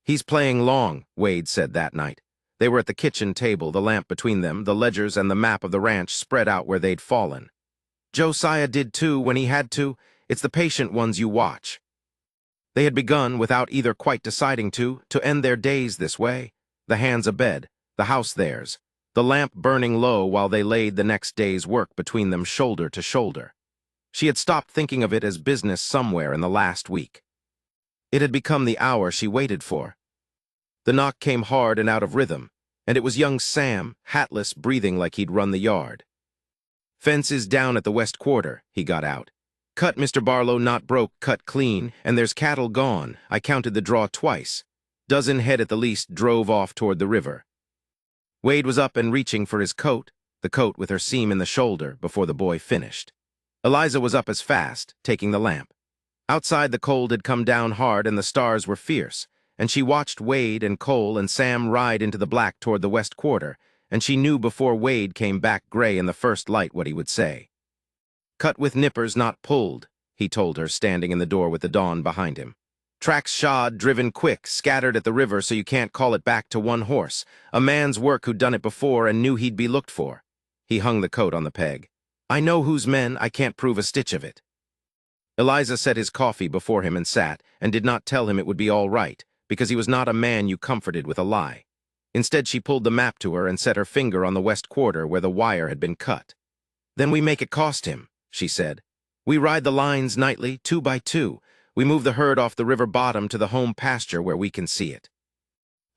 "He's playing long," Wade said that night. They were at the kitchen table, the lamp between them, the ledgers and the map of the ranch spread out where they'd fallen. "Josiah did too when he had to. It's the patient ones you watch." They had begun, without either quite deciding to end their days this way. The hands abed, the house theirs, the lamp burning low while they laid the next day's work between them shoulder to shoulder. She had stopped thinking of it as business somewhere in the last week. It had become the hour she waited for. The knock came hard and out of rhythm, and it was young Sam, hatless, breathing like he'd run the yard. "Fence is down at the west quarter," he got out. "Cut, Mr. Barlow, not broke, cut clean, and there's cattle gone. I counted the draw twice. Dozen head at the least drove off toward the river." Wade was up and reaching for his coat, the coat with her seam in the shoulder, before the boy finished. Eliza was up as fast, taking the lamp. Outside the cold had come down hard and the stars were fierce, and she watched Wade and Cole and Sam ride into the black toward the west quarter, and she knew before Wade came back gray in the first light what he would say. "Cut with nippers, not pulled," he told her, standing in the door with the dawn behind him. "Tracks shod, driven quick, scattered at the river so you can't call it back to one horse. A man's work who'd done it before and knew he'd be looked for." He hung the coat on the peg. "I know whose men, I can't prove a stitch of it." Eliza set his coffee before him and sat, and did not tell him it would be all right, because he was not a man you comforted with a lie. Instead, she pulled the map to her and set her finger on the west quarter where the wire had been cut. "Then we make it cost him," she said. "We ride the lines nightly, 2 by 2. We move the herd off the river bottom to the home pasture where we can see it.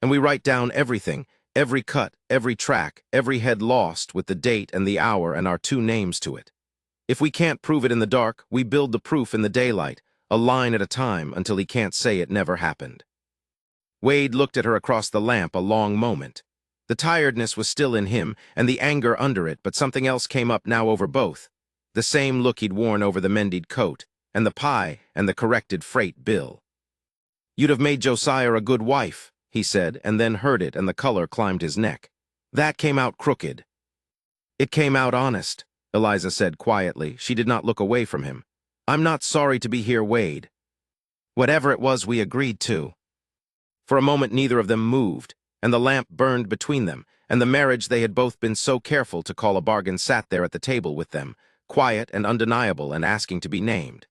And we write down everything, every cut, every track, every head lost with the date and the hour and our 2 names to it. If we can't prove it in the dark, we build the proof in the daylight, a line at a time until he can't say it never happened." Wade looked at her across the lamp a long moment. The tiredness was still in him, and the anger under it, but something else came up now over both. The same look he'd worn over the mended coat, and the pie, and the corrected freight bill. "You'd have made Josiah a good wife," he said, and then heard it, and the color climbed his neck. "That came out crooked." "It came out honest," Eliza said quietly. She did not look away from him. "I'm not sorry to be here, Wade. Whatever it was, we agreed to." For a moment neither of them moved, and the lamp burned between them, and the marriage they had both been so careful to call a bargain sat there at the table with them, quiet and undeniable and asking to be named.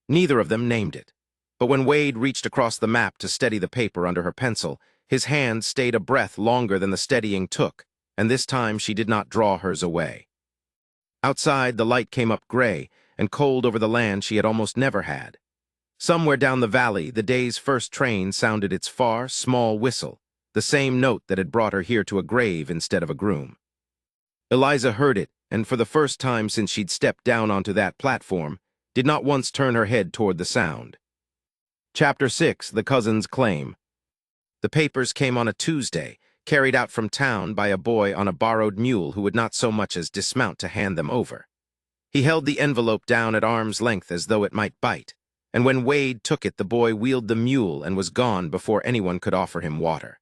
Neither of them named it. But when Wade reached across the map to steady the paper under her pencil, his hand stayed a breath longer than the steadying took, and this time she did not draw hers away. Outside, the light came up gray and cold over the land she had almost never had. Somewhere down the valley, the day's first train sounded its far, small whistle, the same note that had brought her here to a grave instead of a groom. Eliza heard it, and for the first time since she'd stepped down onto that platform, did not once turn her head toward the sound. Chapter 6, The Cousin's Claim. The papers came on a Tuesday, carried out from town by a boy on a borrowed mule who would not so much as dismount to hand them over. He held the envelope down at arm's length as though it might bite, and when Wade took it, the boy wheeled the mule and was gone before anyone could offer him water.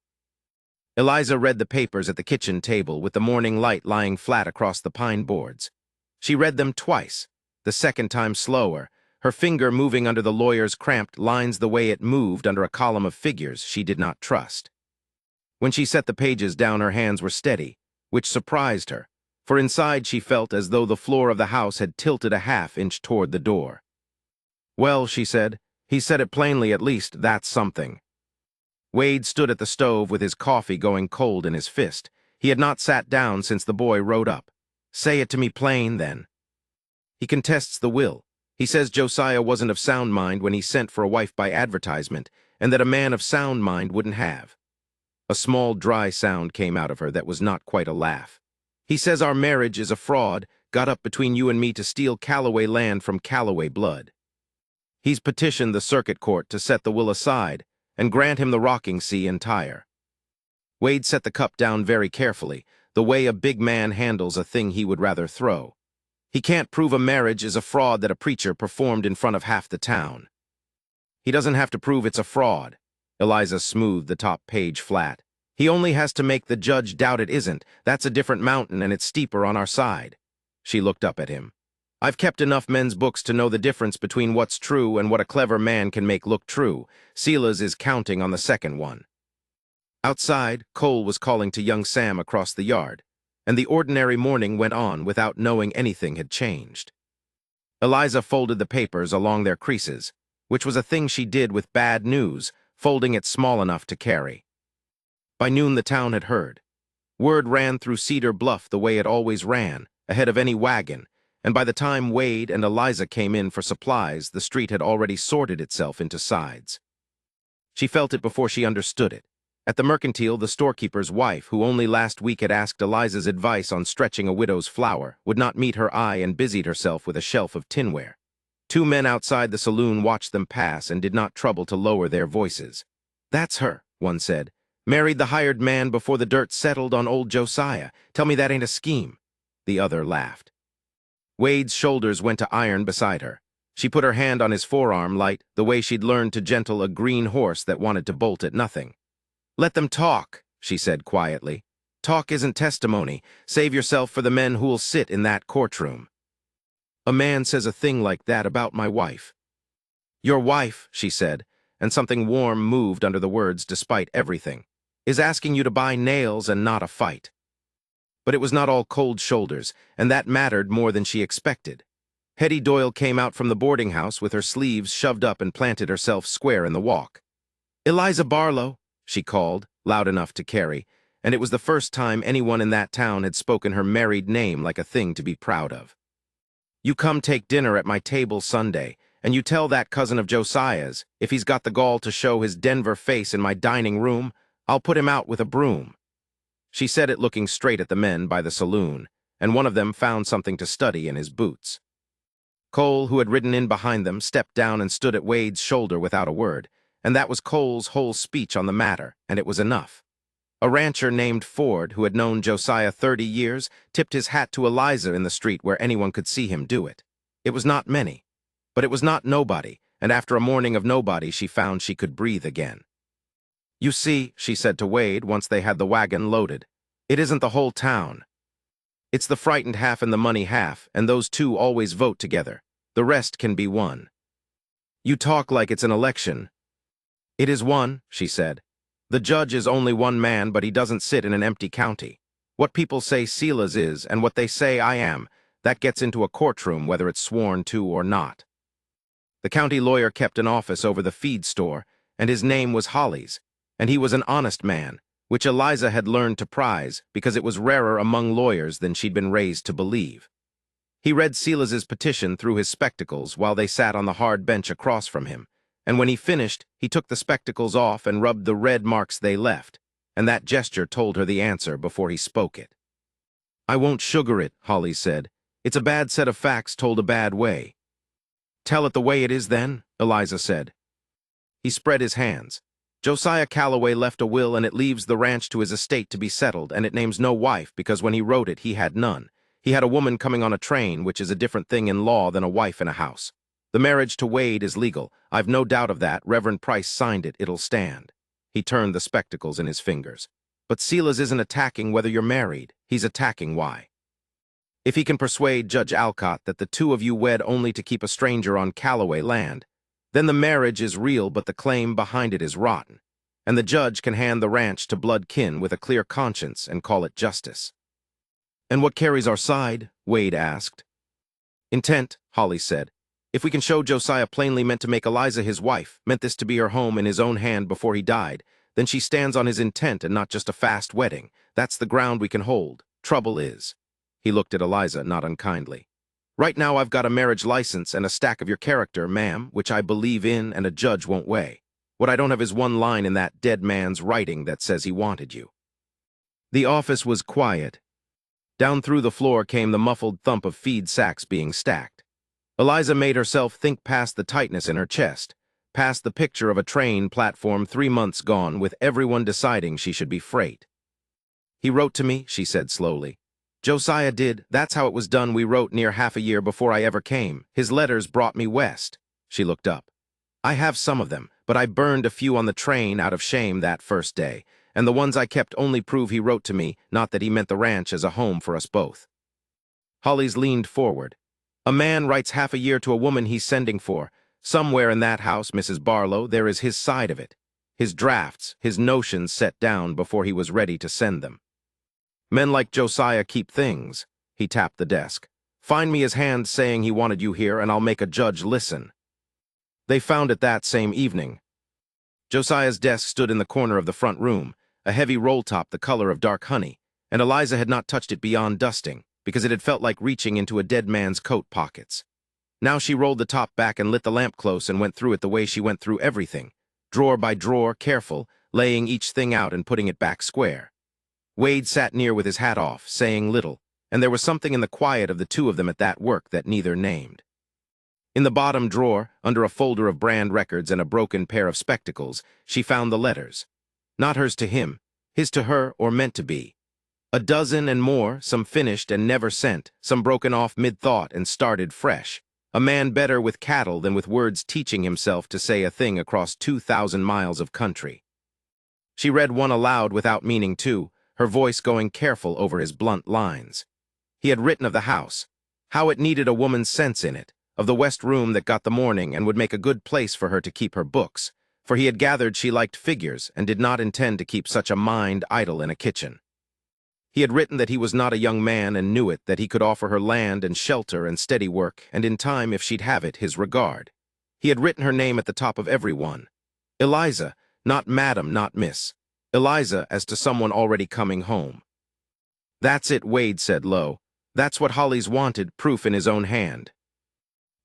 Eliza read the papers at the kitchen table with the morning light lying flat across the pine boards. She read them twice, the second time slower, her finger moving under the lawyer's cramped lines the way it moved under a column of figures she did not trust. When she set the pages down, her hands were steady, which surprised her, for inside she felt as though the floor of the house had tilted a half-inch toward the door. "Well," she said, "he said it plainly, at least that's something." Wade stood at the stove with his coffee going cold in his fist. He had not sat down since the boy rode up. "Say it to me plain, then." "He contests the will. He says Josiah wasn't of sound mind when he sent for a wife by advertisement, and that a man of sound mind wouldn't have." A small, dry sound came out of her that was not quite a laugh. "He says our marriage is a fraud, got up between you and me to steal Calloway land from Calloway blood. He's petitioned the circuit court to set the will aside and grant him the rocking sea entire." Wade set the cup down very carefully, the way a big man handles a thing he would rather throw. "He can't prove a marriage is a fraud that a preacher performed in front of half the town." "He doesn't have to prove it's a fraud." Eliza smoothed the top page flat. "He only has to make the judge doubt it isn't. That's a different mountain, and it's steeper on our side." She looked up at him. "I've kept enough men's books to know the difference between what's true and what a clever man can make look true. Sila's is counting on the second one." Outside, Cole was calling to young Sam across the yard, and the ordinary morning went on without knowing anything had changed. Eliza folded the papers along their creases, which was a thing she did with bad news, folding it small enough to carry. By noon the town had heard. Word ran through Cedar Bluff the way it always ran, ahead of any wagon, and by the time Wade and Eliza came in for supplies, the street had already sorted itself into sides. She felt it before she understood it. At the mercantile, the storekeeper's wife, who only last week had asked Eliza's advice on stretching a widow's flour, would not meet her eye and busied herself with a shelf of tinware. 2 men outside the saloon watched them pass and did not trouble to lower their voices. "That's her," one said. "Married the hired man before the dirt settled on old Josiah. Tell me that ain't a scheme." The other laughed. Wade's shoulders went to iron beside her. She put her hand on his forearm light, the way she'd learned to gentle a green horse that wanted to bolt at nothing. "Let them talk," she said quietly. "Talk isn't testimony. Save yourself for the men who'll sit in that courtroom." "A man says a thing like that about my wife." "Your wife," she said, and something warm moved under the words despite everything, "is asking you to buy nails and not a fight." But it was not all cold shoulders, and that mattered more than she expected. Hetty Doyle came out from the boarding house with her sleeves shoved up and planted herself square in the walk. "Eliza Barlow," she called, loud enough to carry, and it was the first time anyone in that town had spoken her married name like a thing to be proud of. "You come take dinner at my table Sunday, and you tell that cousin of Josiah's, if he's got the gall to show his Denver face in my dining room, I'll put him out with a broom." She said it looking straight at the men by the saloon, and one of them found something to study in his boots. Cole, who had ridden in behind them, stepped down and stood at Wade's shoulder without a word, and that was Cole's whole speech on the matter, and it was enough. A rancher named Ford, who had known Josiah 30 years, tipped his hat to Eliza in the street where anyone could see him do it. It was not many, but it was not nobody, and after a morning of nobody she found she could breathe again. "You see," she said to Wade once they had the wagon loaded, "it isn't the whole town. It's the frightened half and the money half, and those two always vote together. The rest can be won." "You talk like it's an election." "It is one," she said. "The judge is only one man, but he doesn't sit in an empty county. What people say Silas is, and what they say I am, that gets into a courtroom whether it's sworn to or not." The county lawyer kept an office over the feed store, and his name was Holly's, and he was an honest man, which Eliza had learned to prize because it was rarer among lawyers than she'd been raised to believe. He read Silas's petition through his spectacles while they sat on the hard bench across from him, and when he finished, he took the spectacles off and rubbed the red marks they left, and that gesture told her the answer before he spoke it. "I won't sugar it," Holly said. "It's a bad set of facts told a bad way." "Tell it the way it is, then," Eliza said. He spread his hands. "Josiah Calloway left a will, and it leaves the ranch to his estate to be settled, and it names no wife because when he wrote it, he had none. He had a woman coming on a train, which is a different thing in law than a wife in a house. The marriage to Wade is legal. I've no doubt of that. Reverend Price signed it. It'll stand." He turned the spectacles in his fingers. "But Silas isn't attacking whether you're married. He's attacking why. If he can persuade Judge Alcott that the two of you wed only to keep a stranger on Calloway land, then the marriage is real but the claim behind it is rotten, and the judge can hand the ranch to blood kin with a clear conscience and call it justice." "And what carries our side?" Wade asked. "Intent," Holly said. "If we can show Josiah plainly meant to make Eliza his wife, meant this to be her home in his own hand before he died, then she stands on his intent and not just a fast wedding. That's the ground we can hold. Trouble is." He looked at Eliza, not unkindly. "Right now I've got a marriage license and a stack of your character, ma'am, which I believe in and a judge won't weigh. What I don't have is one line in that dead man's writing that says he wanted you." The office was quiet. Down through the floor came the muffled thump of feed sacks being stacked. Eliza made herself think past the tightness in her chest, past the picture of a train platform 3 months gone with everyone deciding she should be freight. "He wrote to me," she said slowly. "Josiah did. That's how it was done. We wrote near half a year before I ever came. His letters brought me west." She looked up. "I have some of them, but I burned a few on the train out of shame that first day, and the ones I kept only prove he wrote to me, not that he meant the ranch as a home for us both." Holly's leaned forward. "A man writes half a year to a woman he's sending for. Somewhere in that house, Mrs. Barlow, there is his side of it. His drafts, his notions set down before he was ready to send them. Men like Josiah keep things." He tapped the desk. "Find me his hand saying he wanted you here, and I'll make a judge listen." They found it that same evening. Josiah's desk stood in the corner of the front room, a heavy roll-top the color of dark honey, and Eliza had not touched it beyond dusting, because it had felt like reaching into a dead man's coat pockets. Now she rolled the top back and lit the lamp close and went through it the way she went through everything, drawer by drawer, careful, laying each thing out and putting it back square. Wade sat near with his hat off, saying little, and there was something in the quiet of the two of them at that work that neither named. In the bottom drawer, under a folder of brand records and a broken pair of spectacles, she found the letters. Not hers to him, his to her or meant to be. A dozen and more, some finished and never sent, some broken off mid-thought and started fresh. A man better with cattle than with words teaching himself to say a thing across 2,000 miles of country. She read one aloud without meaning to, her voice going careful over his blunt lines. He had written of the house, how it needed a woman's sense in it, of the west room that got the morning and would make a good place for her to keep her books, for he had gathered she liked figures and did not intend to keep such a mind idle in a kitchen. He had written that he was not a young man and knew it, that he could offer her land and shelter and steady work, and in time, if she'd have it, his regard. He had written her name at the top of every one. Eliza, not madam, not miss. Eliza as to someone already coming home. "That's it," Wade said low. "That's what Holly's wanted, proof in his own hand."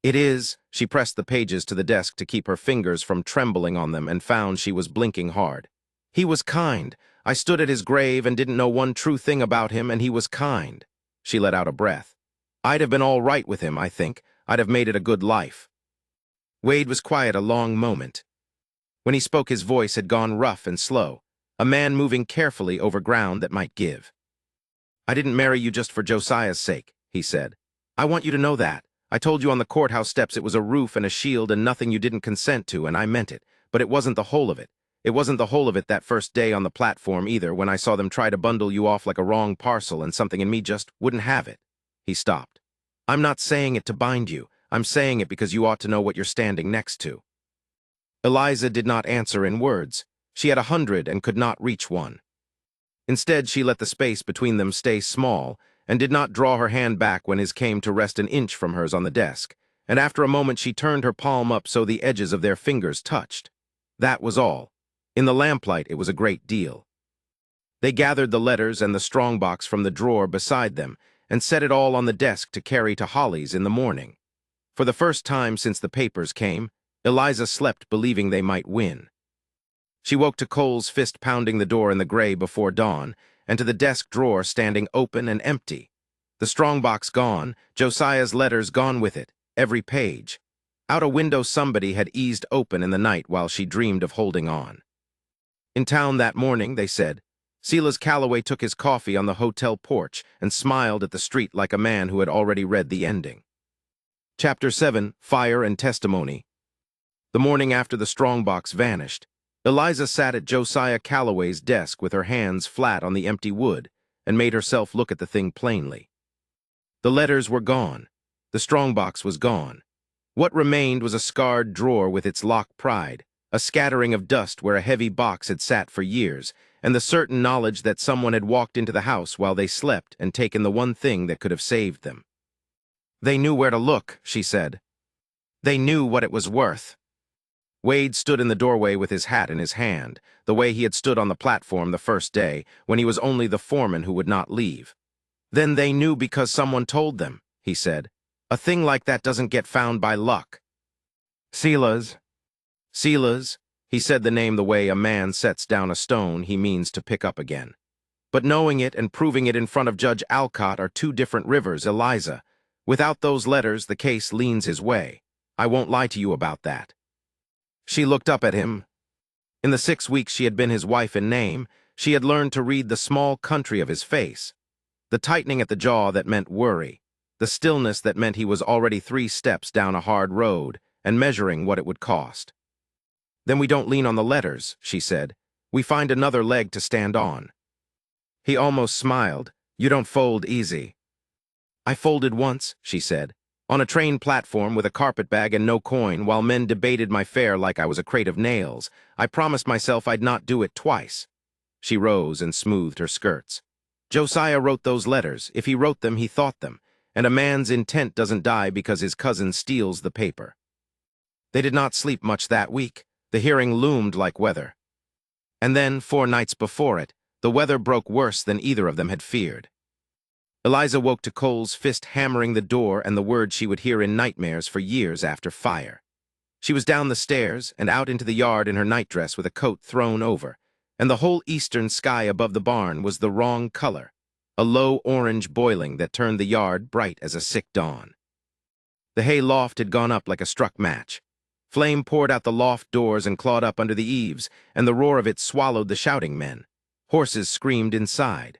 "It is." She pressed the pages to the desk to keep her fingers from trembling on them and found she was blinking hard. "He was kind. I stood at his grave and didn't know one true thing about him, and he was kind." She let out a breath. "I'd have been all right with him, I think. I'd have made it a good life." Wade was quiet a long moment. When he spoke, his voice had gone rough and slow, a man moving carefully over ground that might give. "I didn't marry you just for Josiah's sake," he said. "I want you to know that. I told you on the courthouse steps it was a roof and a shield and nothing you didn't consent to, and I meant it. But it wasn't the whole of it. It wasn't the whole of it that first day on the platform either, when I saw them try to bundle you off like a wrong parcel and something in me just wouldn't have it." He stopped. "I'm not saying it to bind you. I'm saying it because you ought to know what you're standing next to." Eliza did not answer in words. She had 100 and could not reach one. Instead, she let the space between them stay small and did not draw her hand back when his came to rest an inch from hers on the desk, and after a moment she turned her palm up so the edges of their fingers touched. That was all. In the lamplight, it was a great deal. They gathered the letters and the strongbox from the drawer beside them and set it all on the desk to carry to Holly's in the morning. For the first time since the papers came, Eliza slept believing they might win. She woke to Cole's fist pounding the door in the gray before dawn, and to the desk drawer standing open and empty. The strongbox gone, Josiah's letters gone with it, every page. Out a window somebody had eased open in the night while she dreamed of holding on. In town that morning, they said, Silas Calloway took his coffee on the hotel porch and smiled at the street like a man who had already read the ending. Chapter 7, Fire and Testimony. The morning after the strongbox vanished, Eliza sat at Josiah Calloway's desk with her hands flat on the empty wood and made herself look at the thing plainly. The letters were gone. The strongbox was gone. What remained was a scarred drawer with its locked pride, a scattering of dust where a heavy box had sat for years, and the certain knowledge that someone had walked into the house while they slept and taken the one thing that could have saved them. They knew where to look, she said. They knew what it was worth. Wade stood in the doorway with his hat in his hand, the way he had stood on the platform the first day, when he was only the foreman who would not leave. Then they knew because someone told them, he said. A thing like that doesn't get found by luck. Silas, he said the name the way a man sets down a stone he means to pick up again. But knowing it and proving it in front of Judge Alcott are two different rivers, Eliza. Without those letters, the case leans his way. I won't lie to you about that. She looked up at him. In the 6 weeks she had been his wife in name, she had learned to read the small country of his face. The tightening at the jaw that meant worry, the stillness that meant he was already 3 steps down a hard road and measuring what it would cost. Then we don't lean on the letters, she said. We find another leg to stand on. He almost smiled. You don't fold easy. I folded once, she said, on a train platform with a carpetbag and no coin while men debated my fare like I was a crate of nails. I promised myself I'd not do it twice. She rose and smoothed her skirts. Josiah wrote those letters. If he wrote them, he thought them, and a man's intent doesn't die because his cousin steals the paper. They did not sleep much that week. The hearing loomed like weather. And then, 4 nights before it, the weather broke worse than either of them had feared. Eliza woke to Cole's fist hammering the door and the words she would hear in nightmares for years after fire. She was down the stairs and out into the yard in her nightdress with a coat thrown over, and the whole eastern sky above the barn was the wrong color, a low orange boiling that turned the yard bright as a sick dawn. The hay loft had gone up like a struck match. Flame poured out the loft doors and clawed up under the eaves, and the roar of it swallowed the shouting men. Horses screamed inside.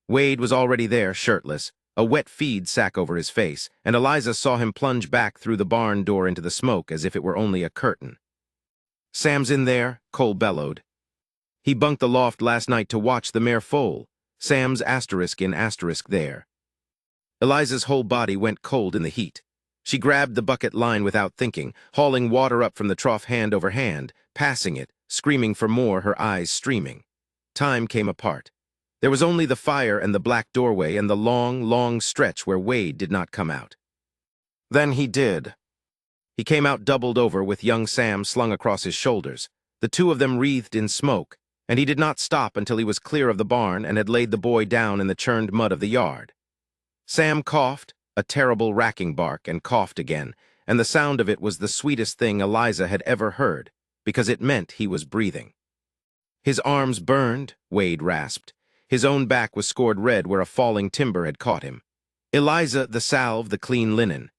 Wade was already there, shirtless, a wet feed sack over his face, and Eliza saw him plunge back through the barn door into the smoke as if it were only a curtain. Sam's in there, Cole bellowed. He bunked the loft last night to watch the mare foal. Sam's asterisk in asterisk there. Eliza's whole body went cold in the heat. She grabbed the bucket line without thinking, hauling water up from the trough hand over hand, passing it, screaming for more, her eyes streaming. Time came apart. There was only the fire and the black doorway and the long, long stretch where Wade did not come out. Then he did. He came out doubled over with young Sam slung across his shoulders, the two of them wreathed in smoke, and he did not stop until he was clear of the barn and had laid the boy down in the churned mud of the yard. Sam coughed, a terrible racking bark, and coughed again, and the sound of it was the sweetest thing Eliza had ever heard, because it meant he was breathing. His arms burned, Wade rasped. His own back was scored red where a falling timber had caught him. Eliza, the salve, the clean linen.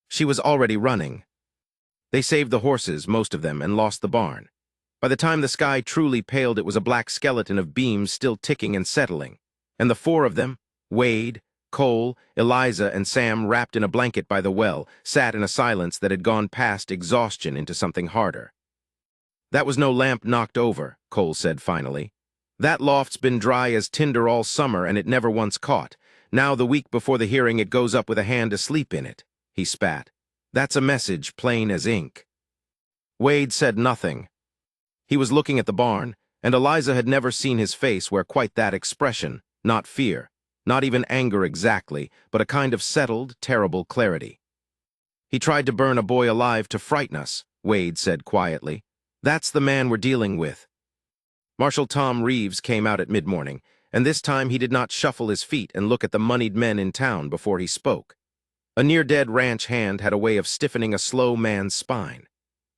She was already running. They saved the horses, most of them, and lost the barn. By the time the sky truly paled, it was a black skeleton of beams still ticking and settling. And the four of them, Wade, Cole, Eliza, and Sam, wrapped in a blanket by the well, sat in a silence that had gone past exhaustion into something harder. "That was no lamp knocked over," Cole said finally. "That loft's been dry as tinder all summer, and it never once caught. Now, the week before the hearing, it goes up with a hand asleep in it." He spat. "That's a message, plain as ink." Wade said nothing. He was looking at the barn, and Eliza had never seen his face wear quite that expression, not fear, not even anger exactly, but a kind of settled, terrible clarity. "He tried to burn a boy alive to frighten us," Wade said quietly. "That's the man we're dealing with." Marshal Tom Reeves came out at mid-morning, and this time he did not shuffle his feet and look at the moneyed men in town before he spoke. A near-dead ranch hand had a way of stiffening a slow man's spine.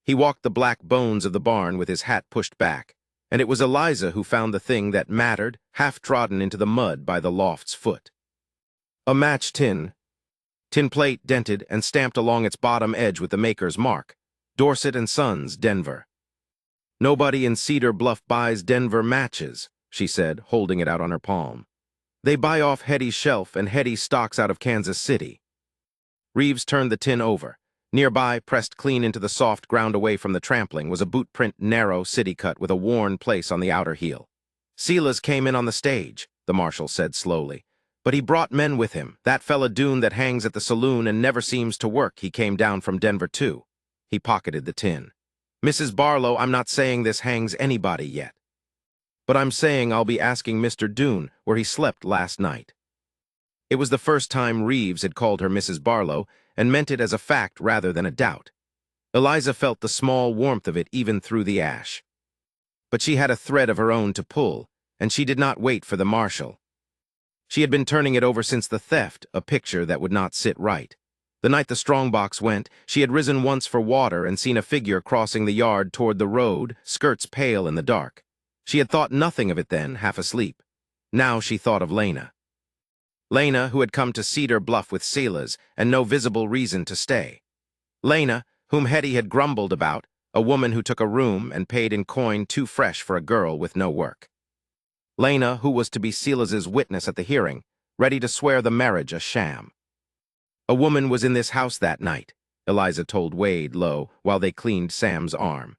He walked the black bones of the barn with his hat pushed back, and it was Eliza who found the thing that mattered, half-trodden into the mud by the loft's foot. A match tin plate dented and stamped along its bottom edge with the maker's mark, Dorset and Sons, Denver. "Nobody in Cedar Bluff buys Denver matches," she said, holding it out on her palm. "They buy off Hetty's shelf, and Hetty stocks out of Kansas City." Reeves turned the tin over. Nearby, pressed clean into the soft ground away from the trampling, was a boot-print narrow city cut with a worn place on the outer heel. "Silas came in on the stage," the marshal said slowly. "But he brought men with him. That fella Doone that hangs at the saloon and never seems to work, he came down from Denver too." He pocketed the tin. "Mrs. Barlow, I'm not saying this hangs anybody yet. But I'm saying I'll be asking Mr. Doone where he slept last night." It was the first time Reeves had called her Mrs. Barlow, and meant it as a fact rather than a doubt. Eliza felt the small warmth of it even through the ash. But she had a thread of her own to pull, and she did not wait for the marshal. She had been turning it over since the theft, a picture that would not sit right. The night the strongbox went, she had risen once for water and seen a figure crossing the yard toward the road, skirts pale in the dark. She had thought nothing of it then, half asleep. Now she thought of Lena. Lena, who had come to Cedar Bluff with Silas and no visible reason to stay. Lena, whom Hetty had grumbled about, a woman who took a room and paid in coin too fresh for a girl with no work. Lena, who was to be Silas's witness at the hearing, ready to swear the marriage a sham. "A woman was in this house that night," Eliza told Wade low while they cleaned Sam's arm.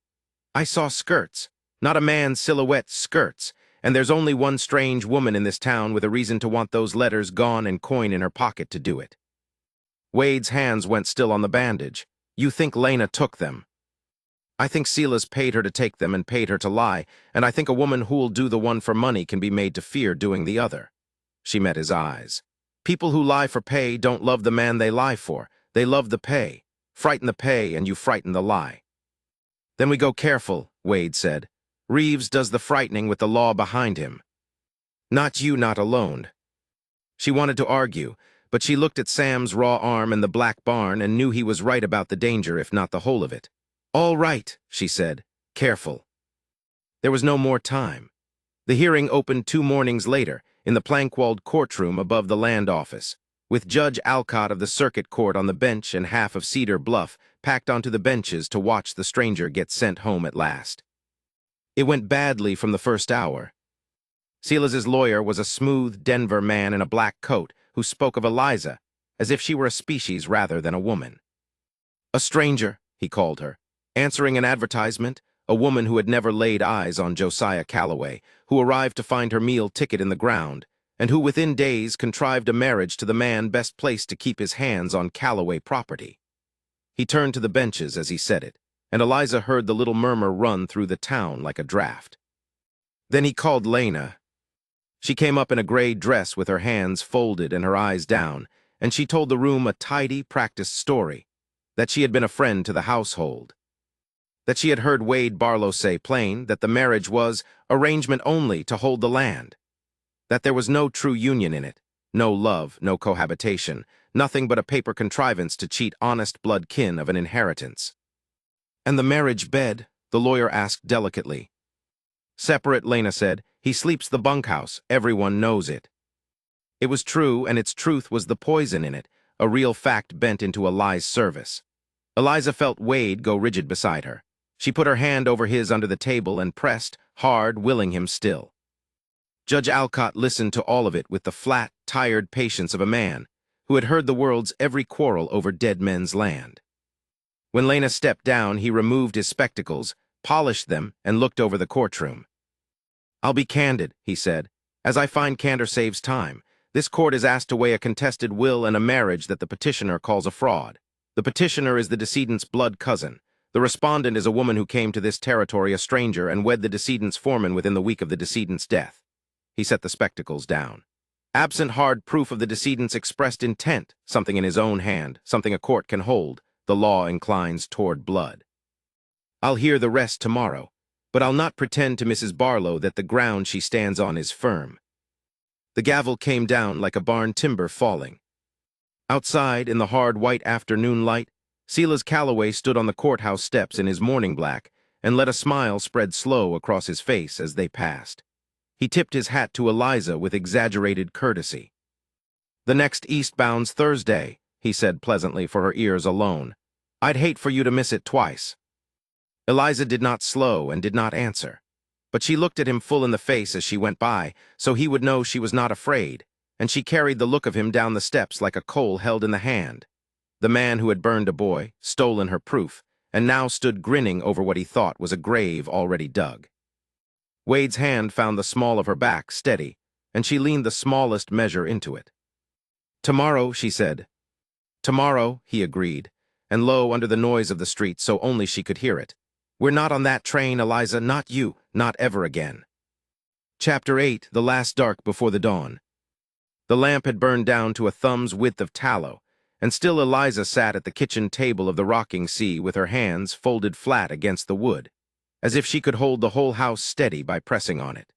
"I saw skirts, not a man's silhouette, skirts. And there's only one strange woman in this town with a reason to want those letters gone and coin in her pocket to do it." Wade's hands went still on the bandage. "You think Lena took them?" "I think Silas paid her to take them and paid her to lie, and I think a woman who'll do the one for money can be made to fear doing the other." She met his eyes. "People who lie for pay don't love the man they lie for. They love the pay. Frighten the pay and you frighten the lie." "Then we go careful," Wade said. "Reeves does the frightening with the law behind him. Not you, not alone." She wanted to argue, but she looked at Sam's raw arm and the black barn and knew he was right about the danger, if not the whole of it. "All right," she said. "Careful." There was no more time. The hearing opened 2 mornings later in the plank-walled courtroom above the land office, with Judge Alcott of the Circuit Court on the bench and half of Cedar Bluff packed onto the benches to watch the stranger get sent home at last. It went badly from the first hour. Silas's lawyer was a smooth Denver man in a black coat who spoke of Eliza as if she were a species rather than a woman. "A stranger," he called her, answering an advertisement, a woman who had never laid eyes on Josiah Calloway, who arrived to find her meal ticket in the ground, and who within days contrived a marriage to the man best placed to keep his hands on Calloway property. He turned to the benches as he said it, and Eliza heard the little murmur run through the town like a draft. Then he called Lena. She came up in a gray dress with her hands folded and her eyes down, and she told the room a tidy, practiced story, that she had been a friend to the household. That she had heard Wade Barlow say plain that the marriage was arrangement only to hold the land. That there was no true union in it, no love, no cohabitation, nothing but a paper contrivance to cheat honest blood kin of an inheritance. And the marriage bed? The lawyer asked delicately. Separate, Lena said. He sleeps the bunkhouse. Everyone knows it. It was true, and its truth was the poison in it, a real fact bent into a lie's service. Eliza felt Wade go rigid beside her. She put her hand over his under the table and pressed, hard, willing him still. Judge Alcott listened to all of it with the flat, tired patience of a man who had heard the world's every quarrel over dead men's land. When Lena stepped down, he removed his spectacles, polished them, and looked over the courtroom. "I'll be candid," he said, "as I find candor saves time. This court is asked to weigh a contested will and a marriage that the petitioner calls a fraud. The petitioner is the decedent's blood cousin. The respondent is a woman who came to this territory a stranger and wed the decedent's foreman within the week of the decedent's death." He set the spectacles down. "Absent hard proof of the decedent's expressed intent, something in his own hand, something a court can hold, the law inclines toward blood. I'll hear the rest tomorrow, but I'll not pretend to Mrs. Barlow that the ground she stands on is firm." The gavel came down like a barn timber falling. Outside, in the hard white afternoon light, Silas Calloway stood on the courthouse steps in his morning black and let a smile spread slow across his face as they passed. He tipped his hat to Eliza with exaggerated courtesy. "The next eastbound's Thursday," he said pleasantly for her ears alone. "I'd hate for you to miss it twice." Eliza did not slow and did not answer, but she looked at him full in the face as she went by, so he would know she was not afraid, and she carried the look of him down the steps like a coal held in the hand. The man who had burned a boy, stolen her proof, and now stood grinning over what he thought was a grave already dug. Wade's hand found the small of her back steady, and she leaned the smallest measure into it. "Tomorrow," she said. "Tomorrow," he agreed, and low under the noise of the street so only she could hear it. "We're not on that train, Eliza, not you, not ever again." Chapter 8, The Last Dark Before the Dawn. The lamp had burned down to a thumb's width of tallow, and still Eliza sat at the kitchen table of the rocking sea with her hands folded flat against the wood, as if she could hold the whole house steady by pressing on it.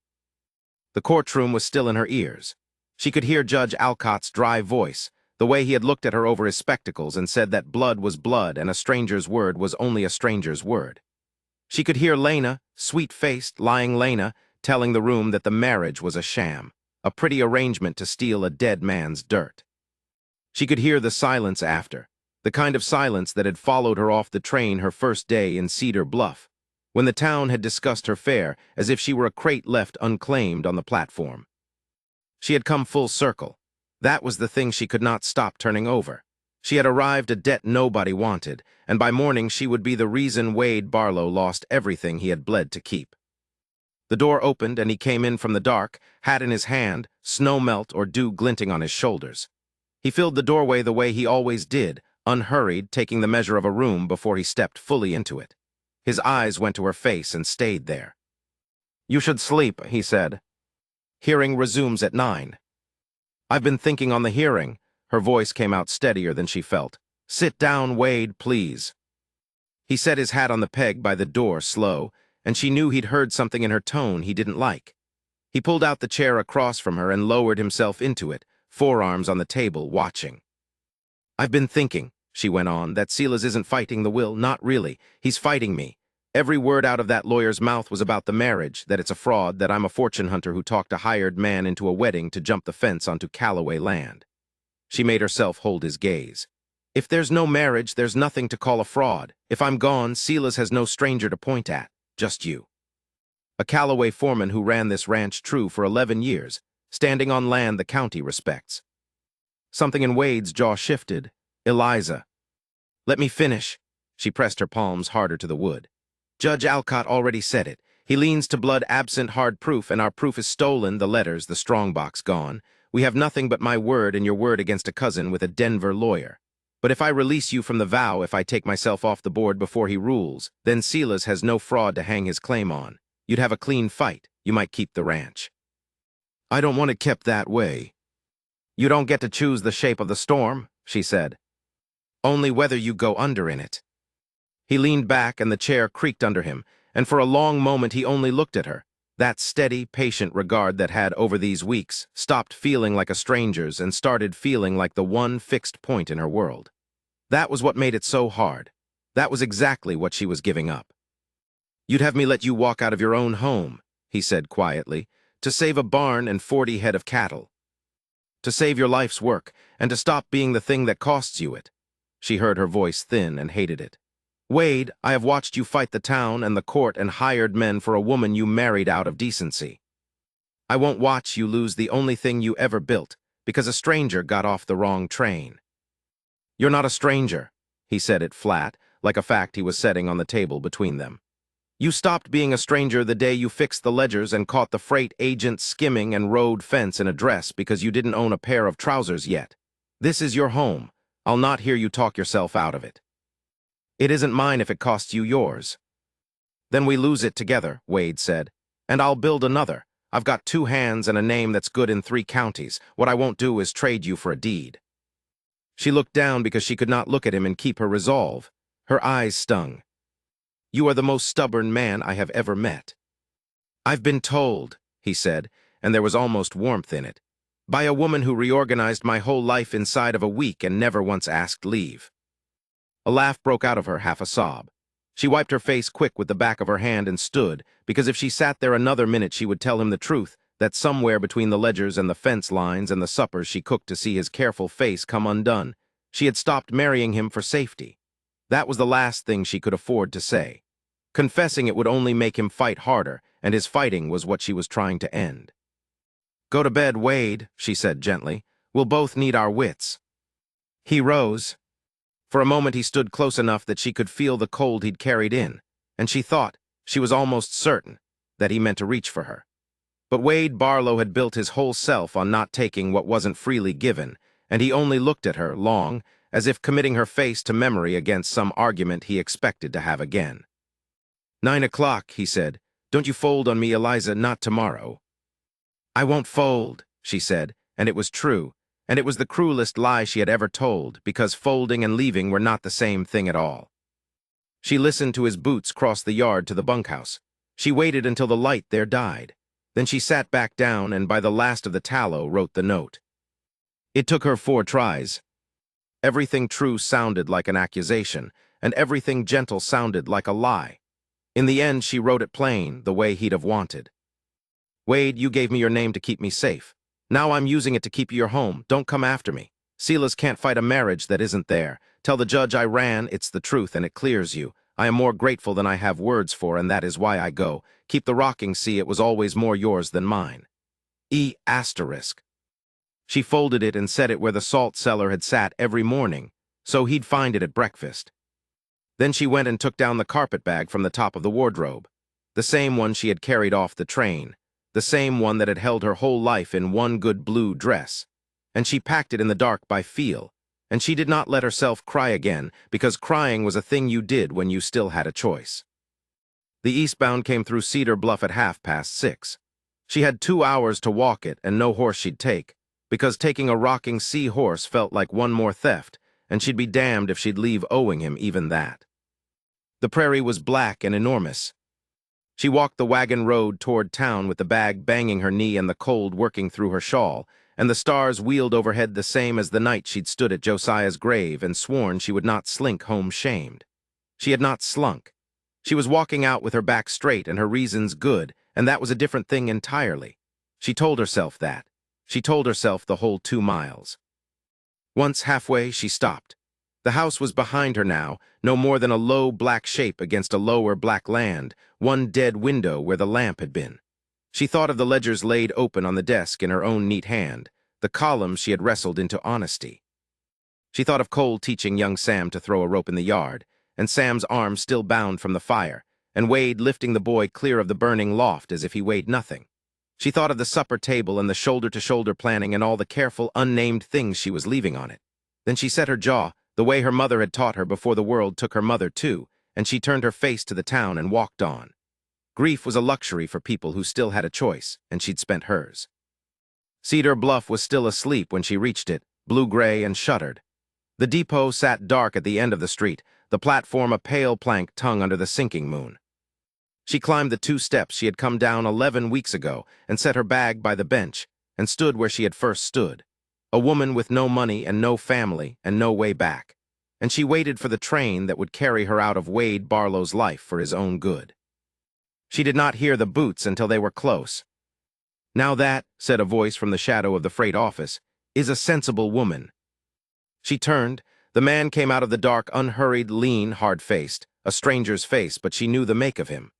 The courtroom was still in her ears. She could hear Judge Alcott's dry voice, the way he had looked at her over his spectacles and said that blood was blood and a stranger's word was only a stranger's word. She could hear Lena, sweet-faced, lying Lena, telling the room that the marriage was a sham, a pretty arrangement to steal a dead man's dirt. She could hear the silence after, the kind of silence that had followed her off the train her first day in Cedar Bluff, when the town had discussed her fare as if she were a crate left unclaimed on the platform. She had come full circle. That was the thing she could not stop turning over. She had arrived a debt nobody wanted, and by morning she would be the reason Wade Barlow lost everything he had bled to keep. The door opened and he came in from the dark, hat in his hand, snow melt or dew glinting on his shoulders. He filled the doorway the way he always did, unhurried, taking the measure of a room before he stepped fully into it. His eyes went to her face and stayed there. "You should sleep," he said. "Hearing resumes at 9. "I've been thinking on the hearing." Her voice came out steadier than she felt. "Sit down, Wade, please." He set his hat on the peg by the door slow, and she knew he'd heard something in her tone he didn't like. He pulled out the chair across from her and lowered himself into it, forearms on the table, watching. "I've been thinking," she went on, "that Silas isn't fighting the will, not really. He's fighting me. Every word out of that lawyer's mouth was about the marriage, that it's a fraud, that I'm a fortune hunter who talked a hired man into a wedding to jump the fence onto Calloway land." She made herself hold his gaze. "If there's no marriage, there's nothing to call a fraud. If I'm gone, Silas has no stranger to point at, just you. A Calloway foreman who ran this ranch true for 11 years, standing on land the county respects." Something in Wade's jaw shifted. "Eliza." "Let me finish." She pressed her palms harder to the wood. "Judge Alcott already said it. He leans to blood absent hard proof, and our proof is stolen, the letters, the strongbox gone. We have nothing but my word and your word against a cousin with a Denver lawyer. But if I release you from the vow, if I take myself off the board before he rules, then Silas has no fraud to hang his claim on. You'd have a clean fight. You might keep the ranch." "I don't want it kept that way." "You don't get to choose the shape of the storm," she said. "Only whether you go under in it." He leaned back and the chair creaked under him, and for a long moment he only looked at her. That steady, patient regard that had, over these weeks, stopped feeling like a stranger's and started feeling like the one fixed point in her world. That was what made it so hard. That was exactly what she was giving up. "You'd have me let you walk out of your own home," he said quietly, "to save a barn and 40 head of cattle. To save your life's work, and to stop being the thing that costs you it." She heard her voice thin and hated it. "Wade, I have watched you fight the town and the court and hired men for a woman you married out of decency. I won't watch you lose the only thing you ever built because a stranger got off the wrong train." "You're not a stranger," he said it flat, like a fact he was setting on the table between them. "You stopped being a stranger the day you fixed the ledgers and caught the freight agent skimming and road fence in a dress because you didn't own a pair of trousers yet. This is your home. I'll not hear you talk yourself out of it. It isn't mine if it costs you yours." "Then we lose it together," Wade said. "And I'll build another. I've got 2 hands and a name that's good in 3 counties. What I won't do is trade you for a deed." She looked down because she could not look at him and keep her resolve. Her eyes stung. "You are the most stubborn man I have ever met." "I've been told," he said, and there was almost warmth in it, "by a woman who reorganized my whole life inside of a week and never once asked leave." A laugh broke out of her, half a sob. She wiped her face quick with the back of her hand and stood, because if she sat there another minute she would tell him the truth, that somewhere between the ledgers and the fence lines and the suppers she cooked to see his careful face come undone, she had stopped marrying him for safety. That was the last thing she could afford to say. Confessing it would only make him fight harder, and his fighting was what she was trying to end. "Go to bed, Wade," she said gently. "We'll both need our wits." He rose. For a moment he stood close enough that she could feel the cold he'd carried in, and she thought, she was almost certain, that he meant to reach for her. But Wade Barlow had built his whole self on not taking what wasn't freely given, and he only looked at her long, as if committing her face to memory against some argument he expected to have again. "9 o'clock, he said. "Don't you fold on me, Eliza, not tomorrow." "I won't fold," she said, and it was true. And it was the cruelest lie she had ever told, because folding and leaving were not the same thing at all. She listened to his boots cross the yard to the bunkhouse. She waited until the light there died. Then she sat back down and by the last of the tallow wrote the note. It took her 4 tries. Everything true sounded like an accusation, and everything gentle sounded like a lie. In the end, she wrote it plain, the way he'd have wanted. "Wade, you gave me your name to keep me safe. Now I'm using it to keep you your home. Don't come after me. Silas can't fight a marriage that isn't there. Tell the judge I ran, it's the truth, and it clears you. I am more grateful than I have words for, and that is why I go. Keep the rocking, see, it was always more yours than mine. E**. She folded it and set it where the salt cellar had sat every morning, so he'd find it at breakfast. Then she went and took down the carpet bag from the top of the wardrobe, the same one she had carried off the train, the same one that had held her whole life in one good blue dress, and she packed it in the dark by feel, and she did not let herself cry again, because crying was a thing you did when you still had a choice. The eastbound came through Cedar Bluff at 6:30. She had 2 hours to walk it and no horse she'd take, because taking a rocking sea horse felt like one more theft, and she'd be damned if she'd leave owing him even that. The prairie was black and enormous. She walked the wagon road toward town with the bag banging her knee and the cold working through her shawl, and the stars wheeled overhead the same as the night she'd stood at Josiah's grave and sworn she would not slink home shamed. She had not slunk. She was walking out with her back straight and her reasons good, and that was a different thing entirely. She told herself that. She told herself the whole 2 miles. Once halfway, she stopped. The house was behind her now, no more than a low black shape against a lower black land, one dead window where the lamp had been. She thought of the ledgers laid open on the desk in her own neat hand, the columns she had wrestled into honesty. She thought of Cole teaching young Sam to throw a rope in the yard, and Sam's arm still bound from the fire, and Wade lifting the boy clear of the burning loft as if he weighed nothing. She thought of the supper table and the shoulder-to-shoulder planning and all the careful, unnamed things she was leaving on it. Then she set her jaw, the way her mother had taught her before the world took her mother too, and she turned her face to the town and walked on. Grief was a luxury for people who still had a choice, and she'd spent hers. Cedar Bluff was still asleep when she reached it, blue-gray and shuttered. The depot sat dark at the end of the street, the platform a pale plank tongue under the sinking moon. She climbed the 2 steps she had come down 11 weeks ago and set her bag by the bench and stood where she had first stood, a woman with no money and no family and no way back. And she waited for the train that would carry her out of Wade Barlow's life for his own good. She did not hear the boots until they were close. "Now that," said a voice from the shadow of the freight office, "is a sensible woman." She turned. The man came out of the dark, unhurried, lean, hard-faced, a stranger's face, but she knew the make of him.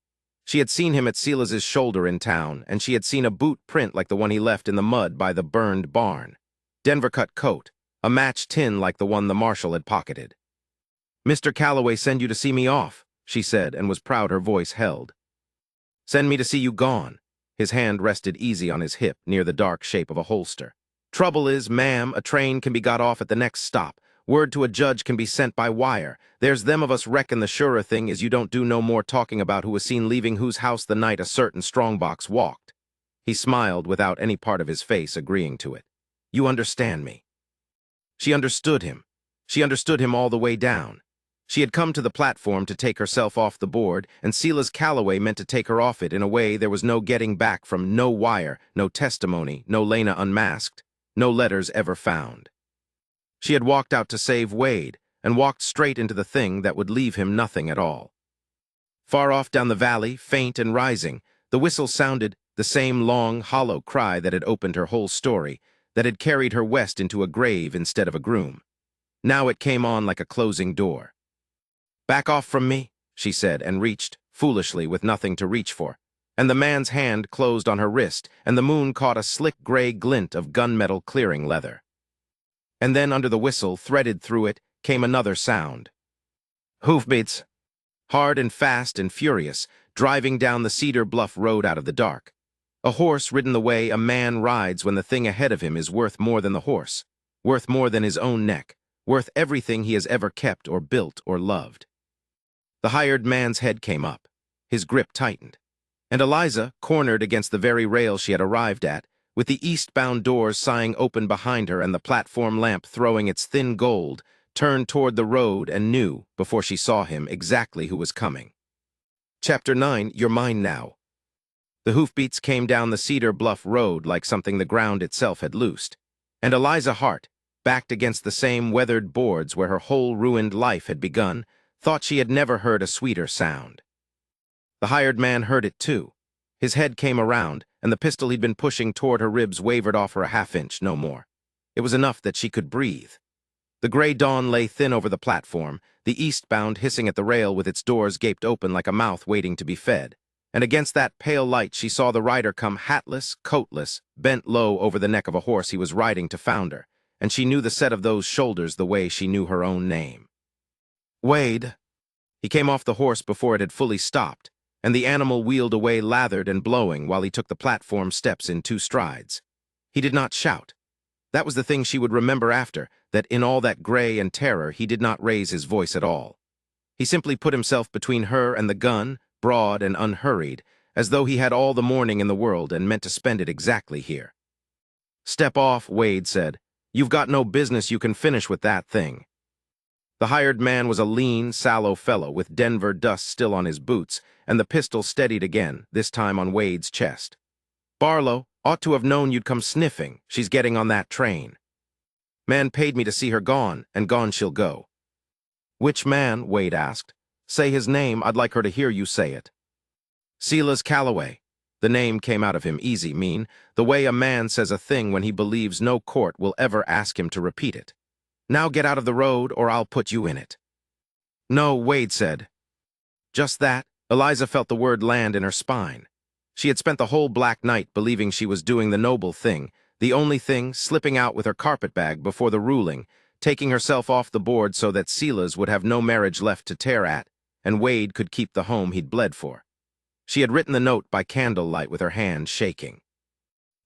She had seen him at Silas's shoulder in town, and she had seen a boot print like the one he left in the mud by the burned barn. Denver-cut coat, a match tin like the one the marshal had pocketed. "Mr. Calloway send you to see me off," she said, and was proud her voice held. "Send me to see you gone." His hand rested easy on his hip, near the dark shape of a holster. "Trouble is, ma'am, a train can be got off at the next stop. Word to a judge can be sent by wire. There's them of us reckon the surer thing is you don't do no more talking about who was seen leaving whose house the night a certain strongbox walked." He smiled without any part of his face agreeing to it. "You understand me." She understood him. She understood him all the way down. She had come to the platform to take herself off the board, and Silas Calloway meant to take her off it in a way there was no getting back from, no wire, no testimony, no Lena unmasked, no letters ever found. She had walked out to save Wade, and walked straight into the thing that would leave him nothing at all. Far off down the valley, faint and rising, the whistle sounded, the same long, hollow cry that had opened her whole story, that had carried her west into a grave instead of a groom. Now it came on like a closing door. "Back off from me," she said, and reached, foolishly, with nothing to reach for. And the man's hand closed on her wrist, and the moon caught a slick gray glint of gunmetal clearing leather. And then under the whistle, threaded through it, came another sound. Hoofbeats. Hard and fast and furious, driving down the Cedar Bluff road out of the dark. A horse ridden the way a man rides when the thing ahead of him is worth more than the horse, worth more than his own neck, worth everything he has ever kept or built or loved. The hired man's head came up. His grip tightened. And Eliza, cornered against the very rail she had arrived at, with the eastbound doors sighing open behind her and the platform lamp throwing its thin gold, turned toward the road and knew, before she saw him, exactly who was coming. Chapter 9, You're Mine Now. The hoofbeats came down the Cedar Bluff road like something the ground itself had loosed, and Eliza Hart, backed against the same weathered boards where her whole ruined life had begun, thought she had never heard a sweeter sound. The hired man heard it too. His head came around, and the pistol he'd been pushing toward her ribs wavered off her a half-inch, no more. It was enough that she could breathe. The gray dawn lay thin over the platform, the eastbound hissing at the rail with its doors gaped open like a mouth waiting to be fed. And against that pale light she saw the rider come hatless, coatless, bent low over the neck of a horse he was riding to founder, and she knew the set of those shoulders the way she knew her own name. Wade. He came off the horse before it had fully stopped, and the animal wheeled away lathered and blowing while he took the platform steps in 2 strides. He did not shout. That was the thing she would remember after, that in all that gray and terror he did not raise his voice at all. He simply put himself between her and the gun, broad and unhurried, as though he had all the morning in the world and meant to spend it exactly here. "Step off," Wade said. "You've got no business you can finish with that thing." The hired man was a lean, sallow fellow with Denver dust still on his boots, and the pistol steadied again, this time on Wade's chest. "Barlow, ought to have known you'd come sniffing. She's getting on that train." "Man paid me to see her gone, and gone she'll go." "Which man?" Wade asked. "Say his name, I'd like her to hear you say it." "Silas Calloway." The name came out of him easy, mean, the way a man says a thing when he believes no court will ever ask him to repeat it. "Now get out of the road, or I'll put you in it." "No," Wade said. Just that, Eliza felt the word land in her spine. She had spent the whole black night believing she was doing the noble thing, the only thing, slipping out with her carpetbag before the ruling, taking herself off the board so that Silas would have no marriage left to tear at, and Wade could keep the home he'd bled for. She had written the note by candlelight with her hand shaking.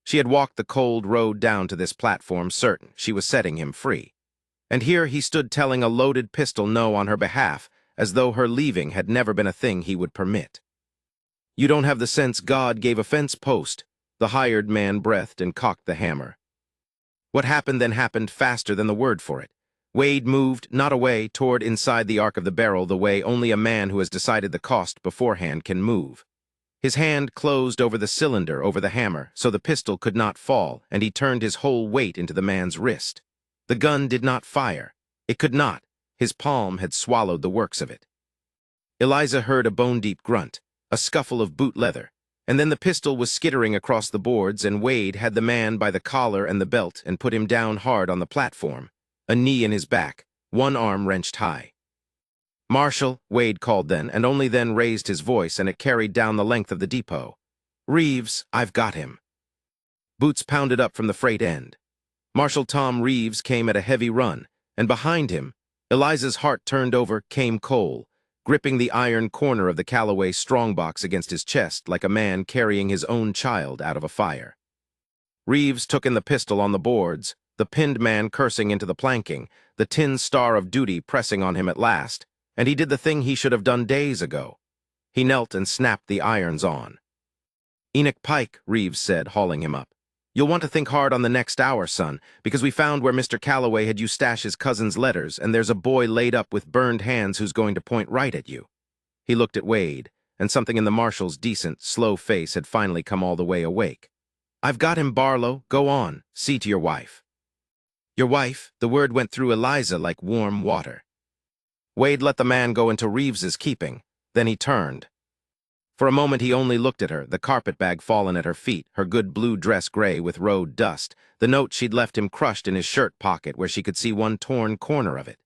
She had walked the cold road down to this platform certain she was setting him free. And here he stood telling a loaded pistol no on her behalf, as though her leaving had never been a thing he would permit. "You don't have the sense God gave a fence post," the hired man breathed and cocked the hammer. What happened then happened faster than the word for it. Wade moved, not away, toward inside the arc of the barrel the way only a man who has decided the cost beforehand can move. His hand closed over the cylinder over the hammer, so the pistol could not fall, and he turned his whole weight into the man's wrist. The gun did not fire. It could not. His palm had swallowed the works of it. Eliza heard a bone-deep grunt, a scuffle of boot leather, and then the pistol was skittering across the boards, and Wade had the man by the collar and the belt and put him down hard on the platform, a knee in his back, one arm wrenched high. "Marshal," Wade called then, and only then raised his voice, and it carried down the length of the depot. "Reeves, I've got him." Boots pounded up from the freight end. Marshal Tom Reeves came at a heavy run, and behind him, Eliza's heart turned over, came Cole, gripping the iron corner of the Callaway strongbox against his chest like a man carrying his own child out of a fire. Reeves took in the pistol on the boards, the pinned man cursing into the planking, the tin star of duty pressing on him at last, and he did the thing he should have done days ago. He knelt and snapped the irons on. "Enoch Pike," Reeves said, hauling him up. "You'll want to think hard on the next hour, son, because we found where Mr. Callaway had you stash his cousin's letters, and there's a boy laid up with burned hands who's going to point right at you." He looked at Wade, and something in the marshal's decent, slow face had finally come all the way awake. "I've got him, Barlow. Go on. See to your wife." "Your wife?" The word went through Eliza like warm water. Wade let the man go into Reeves's keeping. Then he turned. For a moment he only looked at her, the carpetbag fallen at her feet, her good blue dress gray with road dust, the note she'd left him crushed in his shirt pocket where she could see one torn corner of it.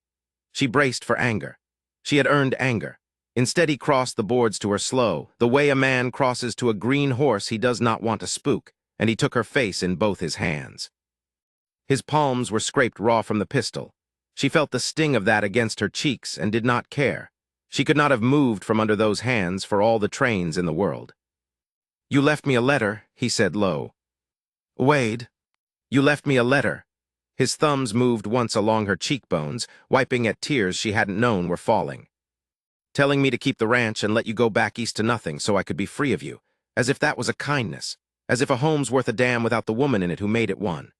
She braced for anger. She had earned anger. Instead he crossed the boards to her slow, the way a man crosses to a green horse he does not want to spook, and he took her face in both his hands. His palms were scraped raw from the pistol. She felt the sting of that against her cheeks and did not care. She could not have moved from under those hands for all the trains in the world. "You left me a letter," he said low. "Wade, you left me a letter." His thumbs moved once along her cheekbones, wiping at tears she hadn't known were falling. "Telling me to keep the ranch and let you go back east to nothing so I could be free of you, as if that was a kindness, as if a home's worth a damn without the woman in it who made it one."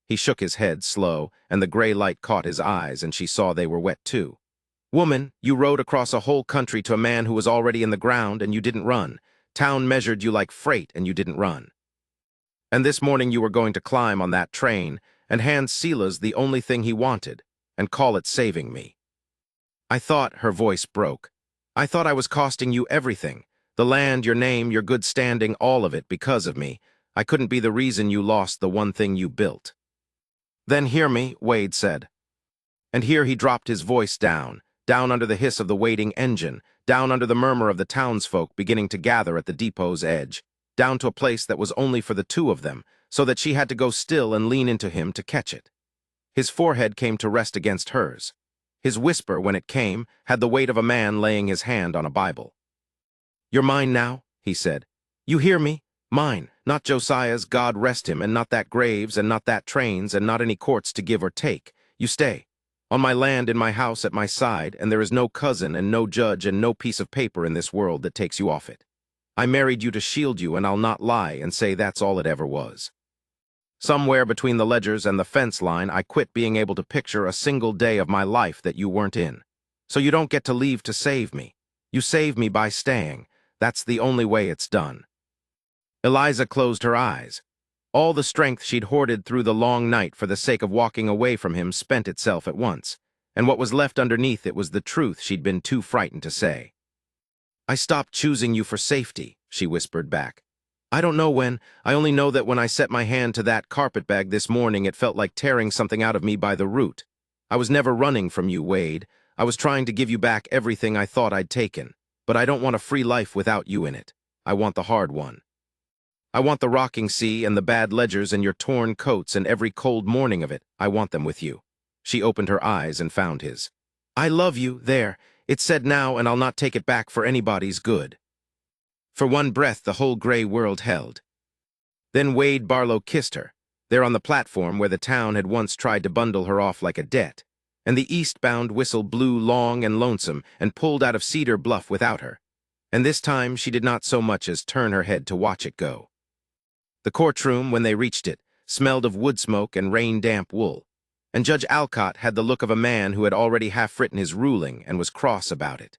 He shook his head slow, and the gray light caught his eyes, and she saw they were wet too. "Woman, you rode across a whole country to a man who was already in the ground, and you didn't run. Town measured you like freight, and you didn't run. And this morning you were going to climb on that train, and hand Sila's the only thing he wanted, and call it saving me. I thought," her voice broke, "I thought I was costing you everything, the land, your name, your good standing, all of it, because of me. I couldn't be the reason you lost the one thing you built." "Then hear me," Wade said. And here he dropped his voice down under the hiss of the waiting engine, down under the murmur of the townsfolk beginning to gather at the depot's edge, down to a place that was only for the two of them, so that she had to go still and lean into him to catch it. His forehead came to rest against hers. His whisper, when it came, had the weight of a man laying his hand on a Bible. "You're mine now," he said. "You hear me? Mine, not Josiah's, God rest him, and not that Graves, and not that Train's, and not any courts to give or take. You stay. On my land, in my house, at my side, and there is no cousin and no judge and no piece of paper in this world that takes you off it. I married you to shield you, and I'll not lie and say that's all it ever was. Somewhere between the ledgers and the fence line, I quit being able to picture a single day of my life that you weren't in. So you don't get to leave to save me. You save me by staying. That's the only way it's done." Eliza closed her eyes. All the strength she'd hoarded through the long night for the sake of walking away from him spent itself at once, and what was left underneath it was the truth she'd been too frightened to say. "I stopped choosing you for safety," she whispered back. "I don't know when, I only know that when I set my hand to that carpetbag this morning it felt like tearing something out of me by the root. I was never running from you, Wade. I was trying to give you back everything I thought I'd taken, but I don't want a free life without you in it. I want the hard one. I want the rocking sea and the bad ledgers and your torn coats and every cold morning of it. I want them with you." She opened her eyes and found his. "I love you, there. It's said now, and I'll not take it back for anybody's good." For one breath the whole gray world held. Then Wade Barlow kissed her, there on the platform where the town had once tried to bundle her off like a debt, and the eastbound whistle blew long and lonesome and pulled out of Cedar Bluff without her, and this time she did not so much as turn her head to watch it go. The courtroom, when they reached it, smelled of wood smoke and rain-damp wool. and Judge Alcott had the look of a man who had already half-written his ruling and was cross about it.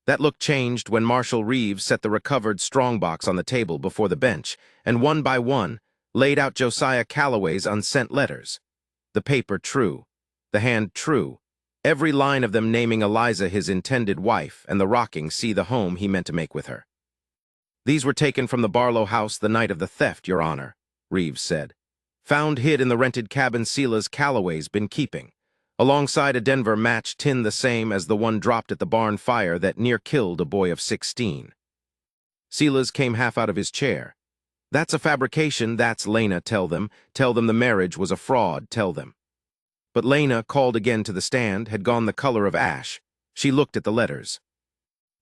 That look changed when Marshal Reeves set the recovered strongbox on the table before the bench and one by one laid out Josiah Calloway's unsent letters. The paper true, the hand true, every line of them naming Eliza his intended wife and the rocking see the home he meant to make with her. "These were taken from the Barlow house the night of the theft, Your Honor," Reeves said. "Found hid in the rented cabin Sela's Calloway's been keeping, alongside a Denver match tin the same as the one dropped at the barn fire that near killed a boy of 16. Sela's came half out of his chair. That's a fabrication, that's Lena, tell them the marriage was a fraud, tell them." But Lena, called again to the stand, had gone the color of ash. She looked at the letters.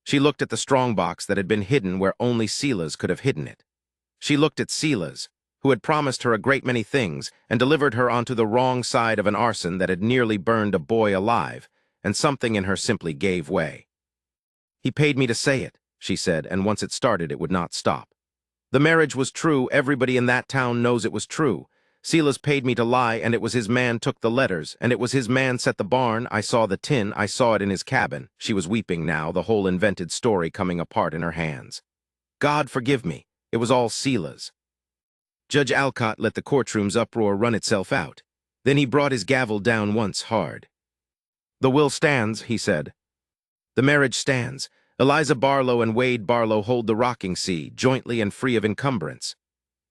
She looked at the strongbox that had been hidden where only Sela's could have hidden it. She looked at Sela's, who had promised her a great many things and delivered her onto the wrong side of an arson that had nearly burned a boy alive, and something in her simply gave way. "He paid me to say it," she said, and once it started, it would not stop. "The marriage was true, everybody in that town knows it was true. Sela's paid me to lie, and it was his man took the letters, and it was his man set the barn. I saw the tin, I saw it in his cabin." She was weeping now, the whole invented story coming apart in her hands. "God forgive me, it was all Sela's." Judge Alcott let the courtroom's uproar run itself out. Then he brought his gavel down once hard. "The will stands," he said. "The marriage stands. Eliza Barlow and Wade Barlow hold the rocking sea, jointly and free of encumbrance."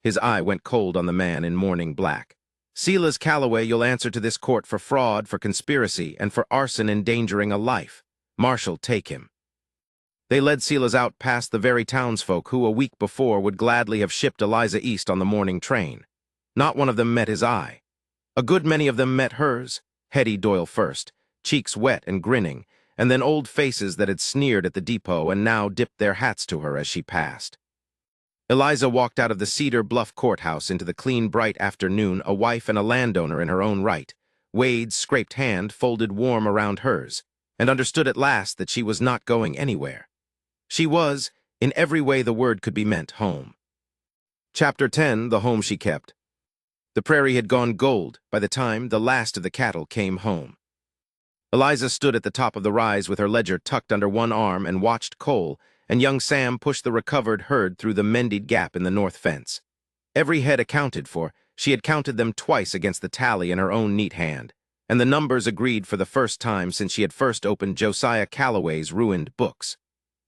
His eye went cold on the man in mourning black. "Sela's Calloway, you'll answer to this court for fraud, for conspiracy, and for arson endangering a life. Marshal, take him." They led Sela's out past the very townsfolk who, a week before, would gladly have shipped Eliza east on the morning train. Not one of them met his eye. A good many of them met hers, Hetty Doyle first, cheeks wet and grinning, and then old faces that had sneered at the depot and now dipped their hats to her as she passed. Eliza walked out of the Cedar Bluff courthouse into the clean, bright afternoon, a wife and a landowner in her own right. Wade's scraped hand folded warm around hers, and understood at last that she was not going anywhere. She was, in every way the word could be meant, home. Chapter 10, the home she kept. The prairie had gone gold by the time the last of the cattle came home. Eliza stood at the top of the rise with her ledger tucked under one arm and watched Cole and young Sam push the recovered herd through the mended gap in the north fence. Every head accounted for, she had counted them twice against the tally in her own neat hand, and the numbers agreed for the first time since she had first opened Josiah Calloway's ruined books.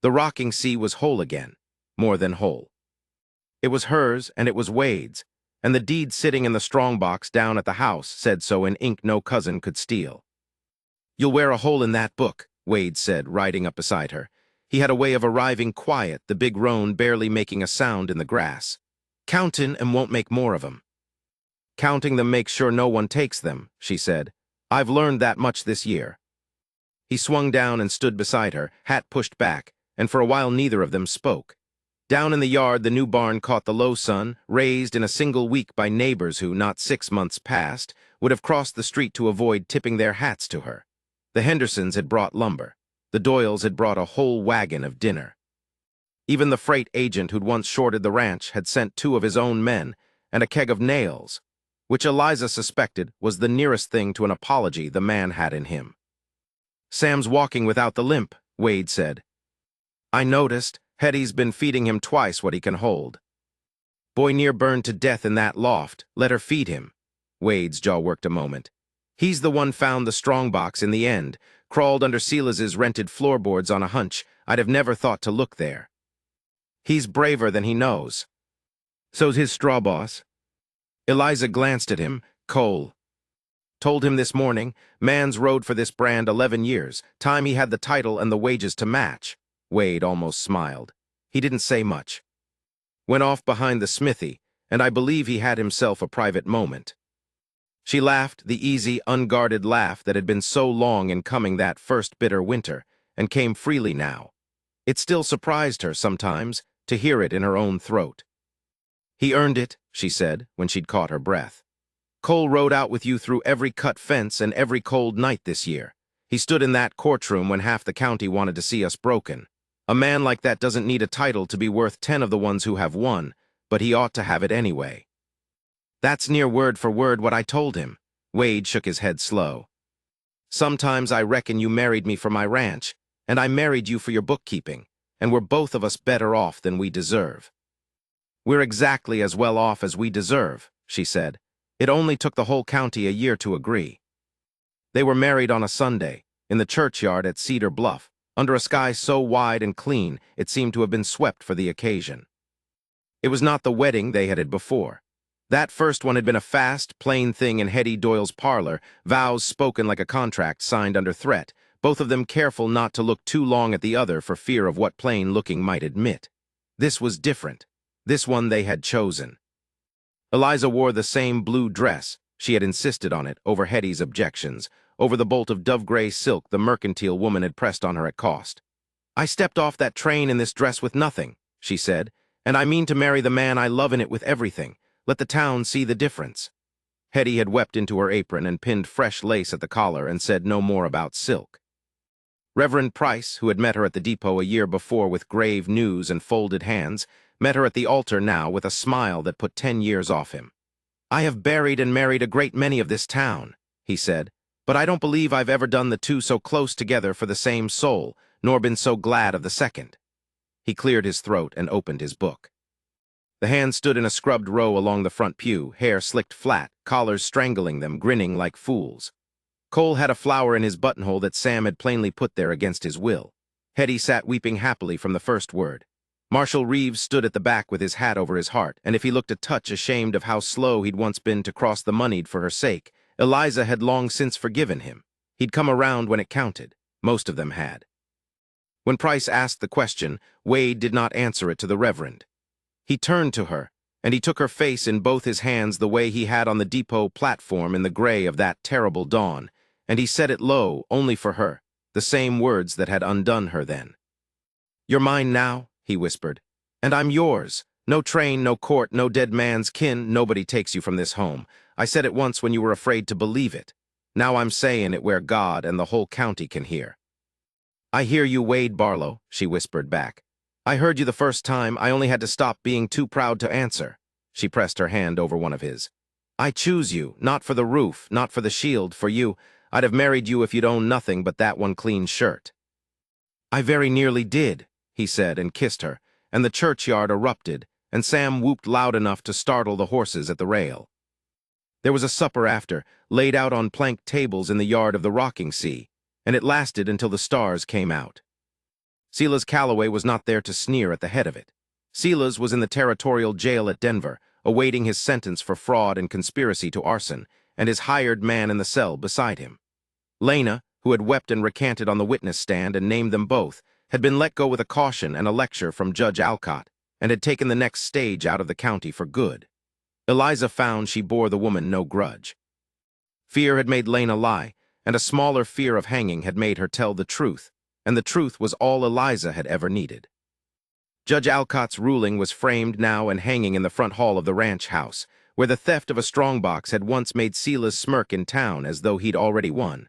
The rocking sea was whole again, more than whole. It was hers and it was Wade's, and the deed sitting in the strongbox down at the house said so in ink no cousin could steal. "You'll wear a hole in that book," Wade said, riding up beside her. He had a way of arriving quiet, the big roan barely making a sound in the grass. "Countin' and won't make more of 'em." "Counting them makes sure no one takes them," she said. "I've learned that much this year." He swung down and stood beside her, hat pushed back, and for a while neither of them spoke. Down in the yard, the new barn caught the low sun, raised in a single week by neighbors who, not 6 months past, would have crossed the street to avoid tipping their hats to her. The Hendersons had brought lumber. The Doyles had brought a whole wagon of dinner. Even the freight agent who'd once shorted the ranch had sent 2 of his own men and a keg of nails, which Eliza suspected was the nearest thing to an apology the man had in him. "Sam's walking without the limp," Wade said. "I noticed. Hetty's been feeding him twice what he can hold. Boy near burned to death in that loft. Let her feed him." Wade's jaw worked a moment. "He's the one found the strongbox in the end, crawled under Sela's rented floorboards on a hunch. I'd have never thought to look there. He's braver than he knows. So's his straw boss." Eliza glanced at him. "Cole. Told him this morning, man's rode for this brand 11 years, time he had the title and the wages to match." Wade almost smiled. He didn't say much. "Went off behind the smithy, and I believe he had himself a private moment." She laughed, the easy, unguarded laugh that had been so long in coming that first bitter winter, and came freely now. It still surprised her sometimes to hear it in her own throat. "He earned it," she said, when she'd caught her breath. "Cole rode out with you through every cut fence and every cold night this year. He stood in that courtroom when half the county wanted to see us broken. A man like that doesn't need a title to be worth 10 of the ones who have one, but he ought to have it anyway." "That's near word for word what I told him." Wade shook his head slow. Sometimes I reckon you married me for my ranch, and I married you for your bookkeeping, and we're both of us better off than we deserve. We're exactly as well off as we deserve, she said. It only took the whole county a year to agree. They were married on a Sunday, in the churchyard at Cedar Bluff, under a sky so wide and clean it seemed to have been swept for the occasion. It was not the wedding they had before. That first one had been a fast, plain thing in Hetty Doyle's parlor, vows spoken like a contract signed under threat, both of them careful not to look too long at the other for fear of what plain looking might admit. This was different. This one they had chosen. Eliza wore the same blue dress. She had insisted on it, over Hetty's objections, over the bolt of dove-gray silk the mercantile woman had pressed on her at cost. I stepped off that train in this dress with nothing, she said, and I mean to marry the man I love in it with everything. Let the town see the difference. Hetty had wept into her apron and pinned fresh lace at the collar and said no more about silk. Reverend Price, who had met her at the depot a year before with grave news and folded hands, met her at the altar now with a smile that put 10 years off him. I have buried and married a great many of this town, he said, but I don't believe I've ever done the two so close together for the same soul, nor been so glad of the second. He cleared his throat and opened his book. The hands stood in a scrubbed row along the front pew, hair slicked flat, collars strangling them, grinning like fools. Cole had a flower in his buttonhole that Sam had plainly put there against his will. Hetty sat weeping happily from the first word. Marshal Reeves stood at the back with his hat over his heart, and if he looked a touch ashamed of how slow he'd once been to cross the moneyed for her sake, Eliza had long since forgiven him. He'd come around when it counted. Most of them had. When Price asked the question, Wade did not answer it to the Reverend. He turned to her, and he took her face in both his hands the way he had on the depot platform in the gray of that terrible dawn, and he said it low, only for her, the same words that had undone her then. You're mine now, he whispered, and I'm yours. No train, no court, no dead man's kin, nobody takes you from this home. I said it once when you were afraid to believe it. Now I'm saying it where God and the whole county can hear. I hear you, Wade Barlow, she whispered back. I heard you the first time. I only had to stop being too proud to answer. She pressed her hand over one of his. I choose you, not for the roof, not for the shield, for you. I'd have married you if you'd owned nothing but that one clean shirt. I very nearly did, he said, and kissed her, and the churchyard erupted, and Sam whooped loud enough to startle the horses at the rail. There was a supper after, laid out on planked tables in the yard of the rocking sea, and it lasted until the stars came out. Silas Calloway was not there to sneer at the head of it. Silas was in the territorial jail at Denver, awaiting his sentence for fraud and conspiracy to arson, and his hired man in the cell beside him. Lena, who had wept and recanted on the witness stand and named them both, had been let go with a caution and a lecture from Judge Alcott, and had taken the next stage out of the county for good. Eliza found she bore the woman no grudge. Fear had made Lena lie, and a smaller fear of hanging had made her tell the truth, and the truth was all Eliza had ever needed. Judge Alcott's ruling was framed now and hanging in the front hall of the ranch house, where the theft of a strongbox had once made Silas smirk in town as though he'd already won.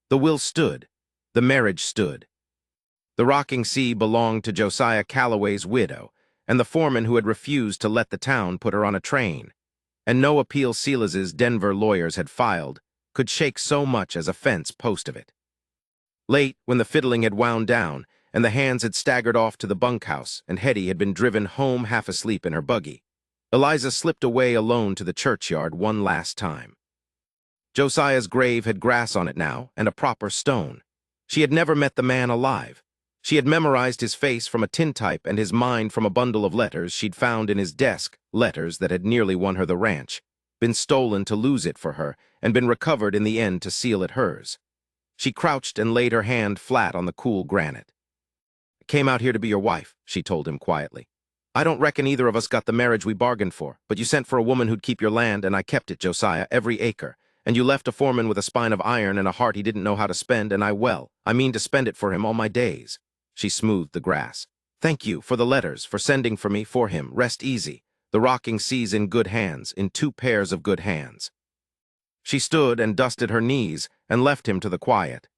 The will stood. The marriage stood. The rocking sea belonged to Josiah Calloway's widow, and the foreman who had refused to let the town put her on a train. And no appeal Silas's Denver lawyers had filed could shake so much as a fence post of it. Late, when the fiddling had wound down, and the hands had staggered off to the bunkhouse, and Hetty had been driven home half asleep in her buggy, Eliza slipped away alone to the churchyard one last time. Josiah's grave had grass on it now, and a proper stone. She had never met the man alive. She had memorized his face from a tintype and his mind from a bundle of letters she'd found in his desk, letters that had nearly won her the ranch, been stolen to lose it for her, and been recovered in the end to seal it hers. She crouched and laid her hand flat on the cool granite. I came out here to be your wife, she told him quietly. I don't reckon either of us got the marriage we bargained for, but you sent for a woman who'd keep your land, and I kept it, Josiah, every acre. And you left a foreman with a spine of iron and a heart he didn't know how to spend, and I mean to spend it for him all my days. She smoothed the grass. Thank you for the letters, for sending for me, for him. Rest easy. The rocking sea's in good hands, in 2 pairs of good hands. She stood and dusted her knees and left him to the quiet.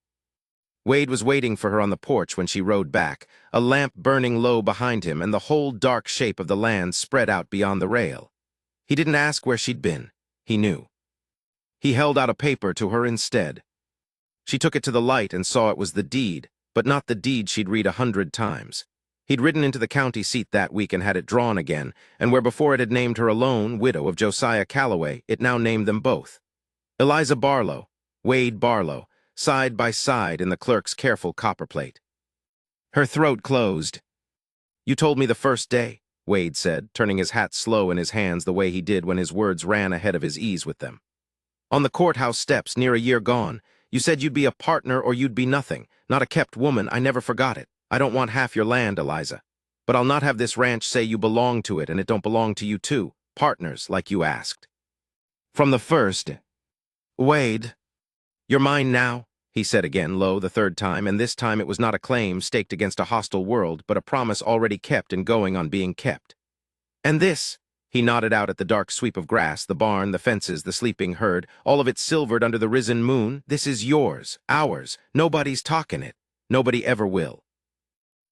Wade was waiting for her on the porch when she rode back, a lamp burning low behind him and the whole dark shape of the land spread out beyond the rail. He didn't ask where she'd been. He knew. He held out a paper to her instead. She took it to the light and saw it was the deed, but not the deed she'd read 100 times. He'd ridden into the county seat that week and had it drawn again, and where before it had named her alone, widow of Josiah Calloway, it now named them both. Eliza Barlow, Wade Barlow, side by side in the clerk's careful copperplate. Her throat closed. "You told me the first day," Wade said, turning his hat slow in his hands the way he did when his words ran ahead of his ease with them. "On the courthouse steps, near a year gone, you said you'd be a partner or you'd be nothing, not a kept woman. I never forgot it. I don't want half your land, Eliza. But I'll not have this ranch say you belong to it and it don't belong to you too. Partners, like you asked." "From the first." "Wade, you're mine now," he said again, low, the third time, and this time it was not a claim staked against a hostile world, but a promise already kept and going on being kept. "And this," he nodded out at the dark sweep of grass, the barn, the fences, the sleeping herd, all of it silvered under the risen moon, "this is yours, ours. Nobody's talking it. Nobody ever will."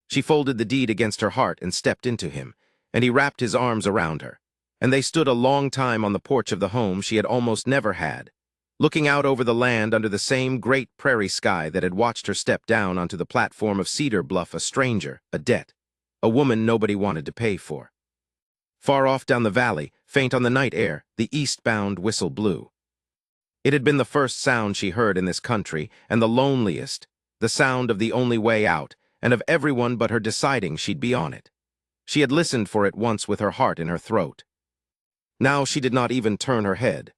She folded the deed against her heart and stepped into him, and he wrapped his arms around her, and they stood a long time on the porch of the home she had almost never had, looking out over the land under the same great prairie sky that had watched her step down onto the platform of Cedar Bluff, a stranger, a debt, a woman nobody wanted to pay for. Far off down the valley, faint on the night air, the eastbound whistle blew. It had been the first sound she heard in this country, and the loneliest, the sound of the only way out, and of everyone but her deciding she'd be on it. She had listened for it once with her heart in her throat. Now she did not even turn her head.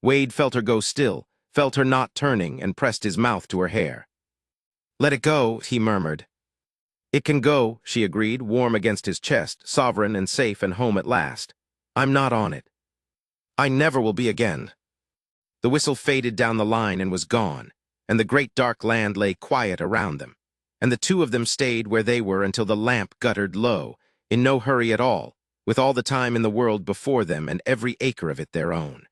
Wade felt her go still, felt her not turning, and pressed his mouth to her hair. "Let it go," he murmured. "It can go," she agreed, warm against his chest, sovereign and safe and home at last. "I'm not on it. I never will be again." The whistle faded down the line and was gone, and the great dark land lay quiet around them, and the two of them stayed where they were until the lamp guttered low, in no hurry at all, with all the time in the world before them and every acre of it their own.